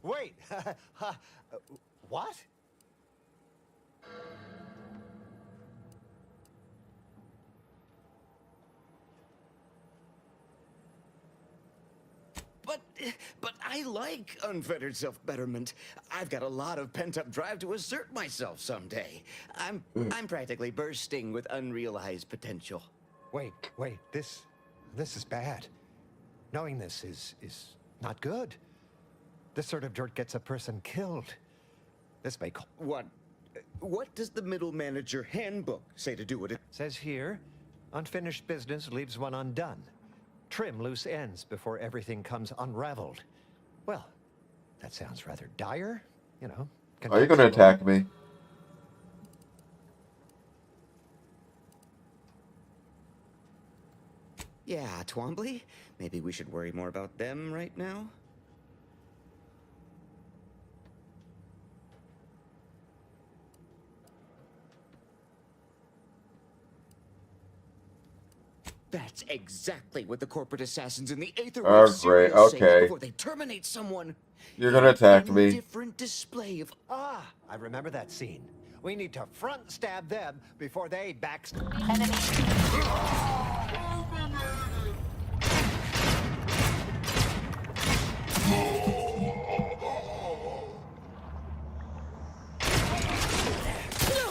Wait! What? But I like unfettered self-betterment. I've got a lot of pent-up drive to assert myself someday. I'm practically bursting with unrealized potential. Wait, this is bad. Knowing this is not good. This sort of dirt gets a person killed. This may What does the middle manager handbook say to do with it? Says here, unfinished business leaves one undone. Trim loose ends before everything comes unraveled. Well, that sounds rather dire, you know. Are you going to attack me? Yeah, Twombly. Maybe we should worry more about them right now. That's exactly what the corporate assassins in the Outerworlds great, serial say okay. before they terminate someone. You're going to attack me. Different display of... Ah, I remember that scene. We need to front stab them before they backstab.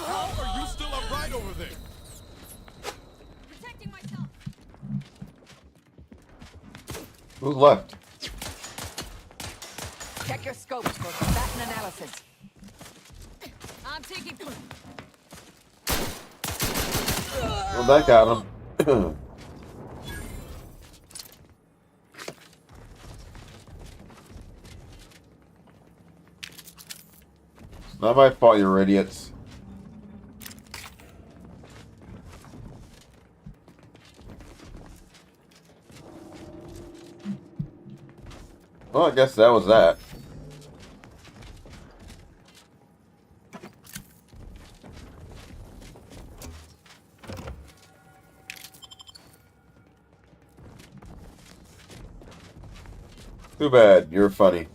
How are you still upright over there? Protecting myself. Who's left? Check your scopes for combatant analysis. I'm taking... Well, that got him. Not my fault, you're idiots. Well, I guess that was that. Too bad, you're funny.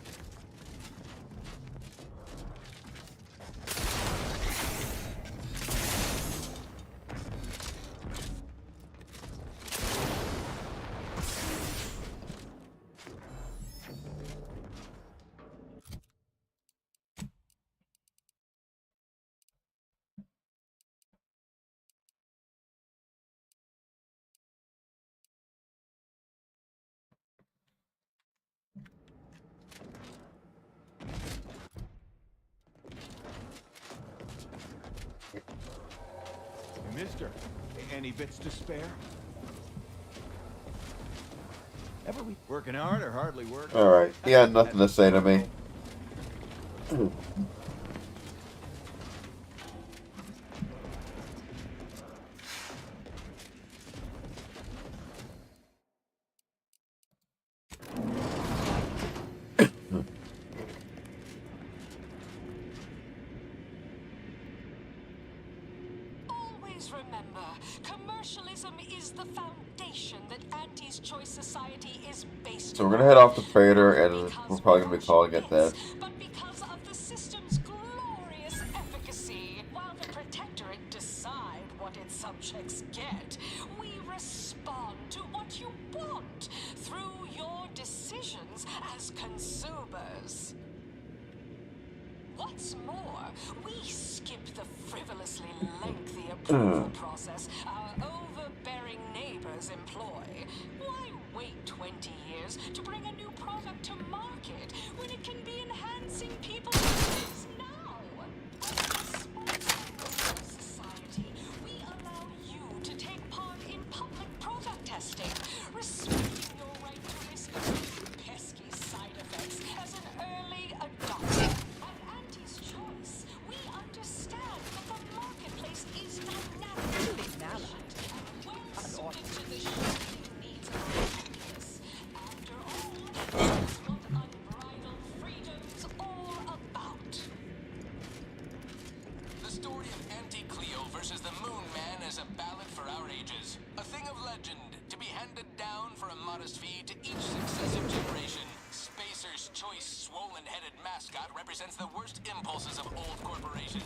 Mister, any bits to spare? Ever working hard or hardly working? Alright, he had nothing to say to me. Always remember, commercialism is the foundation that Auntie's Choice Society is based So on. we're gonna head off to Praetor, and we're probably gonna be calling it this. But because of the system's glorious efficacy, while the Protectorate decide what its subjects get, we respond to what you want through your decisions as consumers. What's more, we skip the frivolously lengthy approval process our overbearing neighbors employ. Why wait 20 years to bring a new product to market when it can be enhancing people's lives now? As a responsible society, we allow you to take part in public product testing, respecting your right to risk pesky side effects as an early adopter. Choice. We understand that the marketplace is dynamic and well-suited to the shifting needs of our populace. After all, that's what unbridled freedom's all about. The story of Anti-Cleo versus the Moon Man is a ballad for our ages. A thing of legend, to be handed down for a modest fee to each successive generation. Spacer's choice swollen-headed mascot represents the worst impulses of old corporations.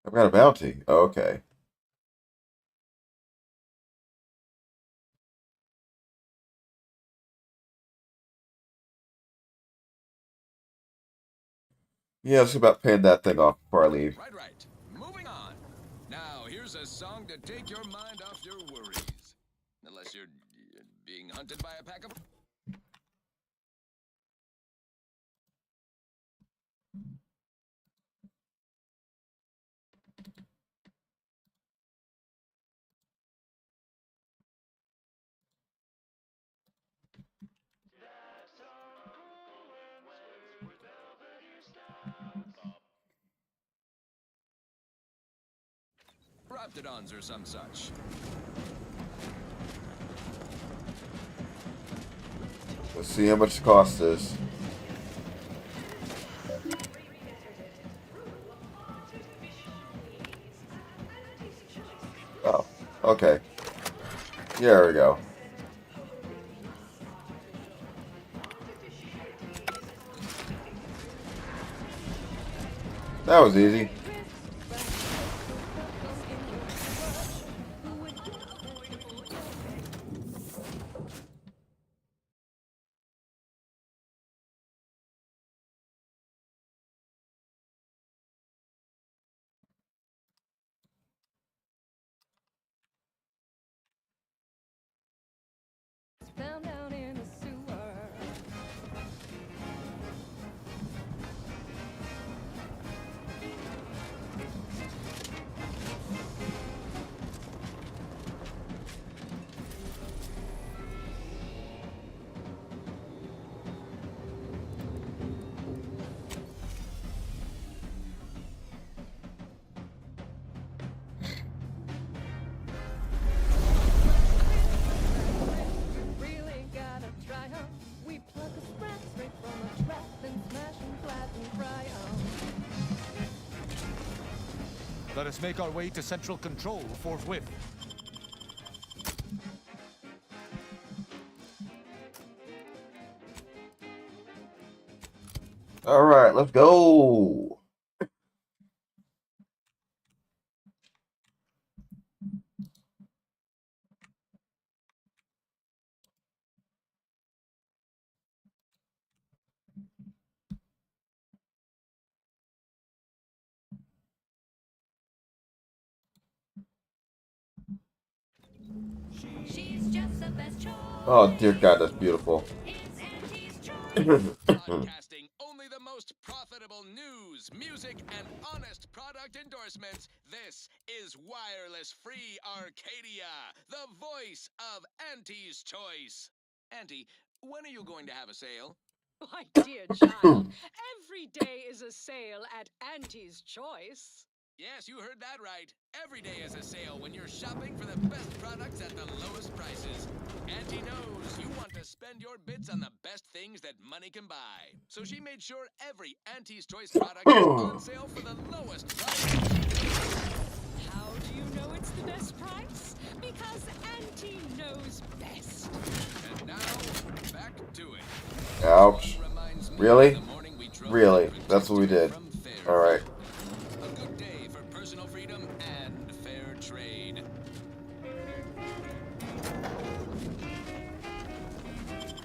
I've got a bounty. Oh, okay. Yeah, it's about paying that thing off before I leave. Right. Moving on. Now, here's a song to take your mind off your worries. Unless you're being hunted by a pack of... Raptidons or some such. Let's see how much the cost is. Oh, okay. There we go. That was easy. found down in the sewer. Really gotta try 'em. We pluck a sprat straight from a trap, then smash 'em flat and fry 'em. Let us make our way to Central Control forthwith. All right, let's go. She's just the best choice. Oh dear God, that's beautiful. Broadcasting only the most profitable news, music, and honest product endorsements. This is Wireless Free Arcadia, the voice of Auntie's Choice. Auntie, when are you going to have a sale? My dear child, every day is a sale at Auntie's Choice. Yes, you heard that right. Every day is a sale when you're shopping for the best products at the lowest prices. Auntie knows you want to spend your bits on the best things that money can buy. So she made sure every Auntie's Choice product is on sale for the lowest price. How do you know it's the best price? Because Auntie knows best. And now, back to it. Ouch. Really? Really? That's what we did. All right. A good day for personal freedom and fair trade.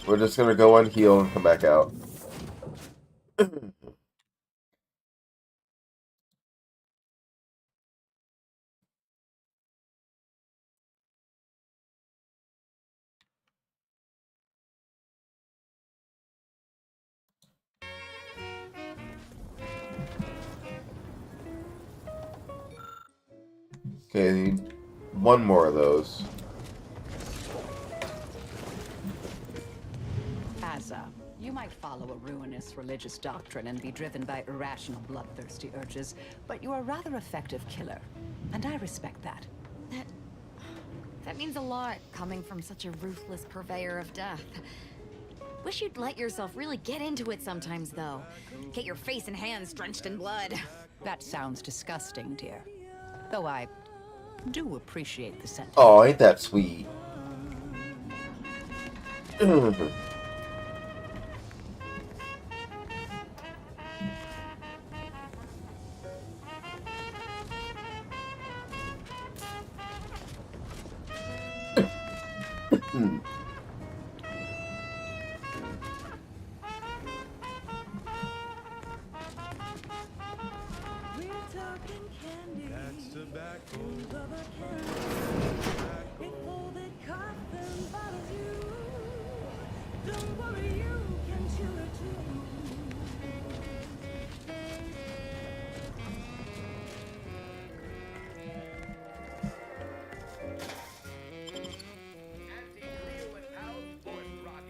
We're just gonna go on heal and come back out. Okay, I need one more of those. Asa, you might follow a ruinous religious doctrine and be driven by irrational, bloodthirsty urges, but you're a rather effective killer, and I respect that. That means a lot, coming from such a ruthless purveyor of death. Wish you'd let yourself really get into it sometimes, though. Get your face and hands drenched in blood. That sounds disgusting, dear. Though I do appreciate the sentiment. Oh, ain't that sweet?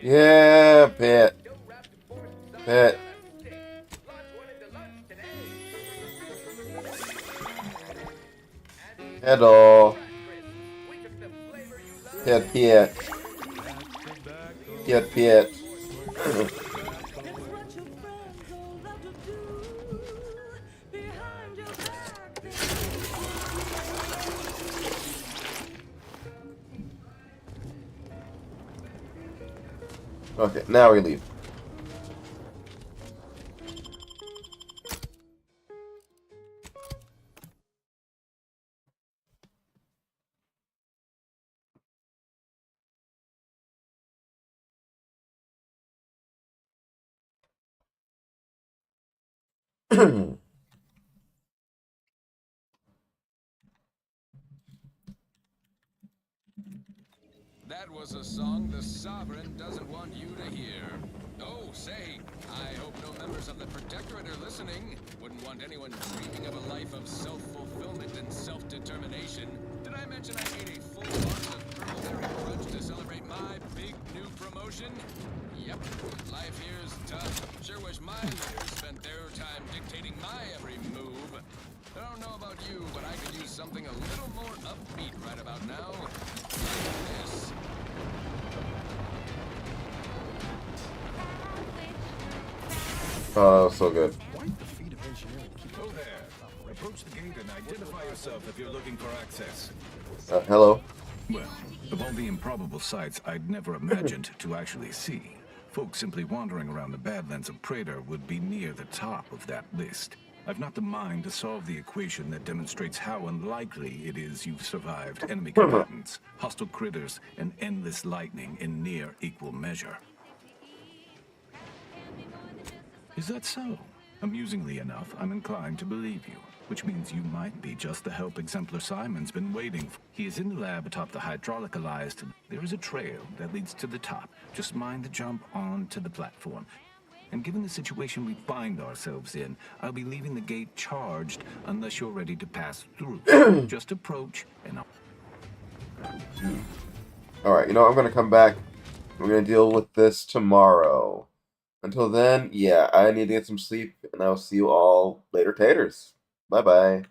Yeah, Pit. Pit. Hello. Pit, Pit. Pit, Pit. Okay, now we leave. That was a song the Sovereign doesn't want you to hear. Oh, say, I hope no members of the Protectorate are listening. Wouldn't want anyone dreaming of a life of self-fulfillment and self-determination. Did I mention I ate a full box of purple-berry crunch to celebrate my big new promotion? Yep, life here is tough. Sure wish my leaders spent their time dictating my every move. I don't know about you, but I could use something a little more upbeat right about now. Like this. Oh, so good. Quite the feat of engineering. Hello there. Approach the gate and identify yourself if you're looking for access. Hello. Well, of all the improbable sights I'd never imagined to actually see, folks simply wandering around the Badlands of Praetor would be near the top of that list. I've not the mind to solve the equation that demonstrates how unlikely it is you've survived enemy combatants, hostile critters, and endless lightning in near equal measure. Is that so? Amusingly enough, I'm inclined to believe you, which means you might be just the help Exemplar Simon's been waiting for. He is in the lab atop the hydraulicalized. There is a trail that leads to the top. Just mind the jump onto the platform. And given the situation we find ourselves in, I'll be leaving the gate charged unless you're ready to pass through. Just approach and I'll... Alright, you know, I'm going to come back. We're going to deal with this tomorrow. Until then, yeah, I need to get some sleep, and I'll see you all later, taters. Bye-bye.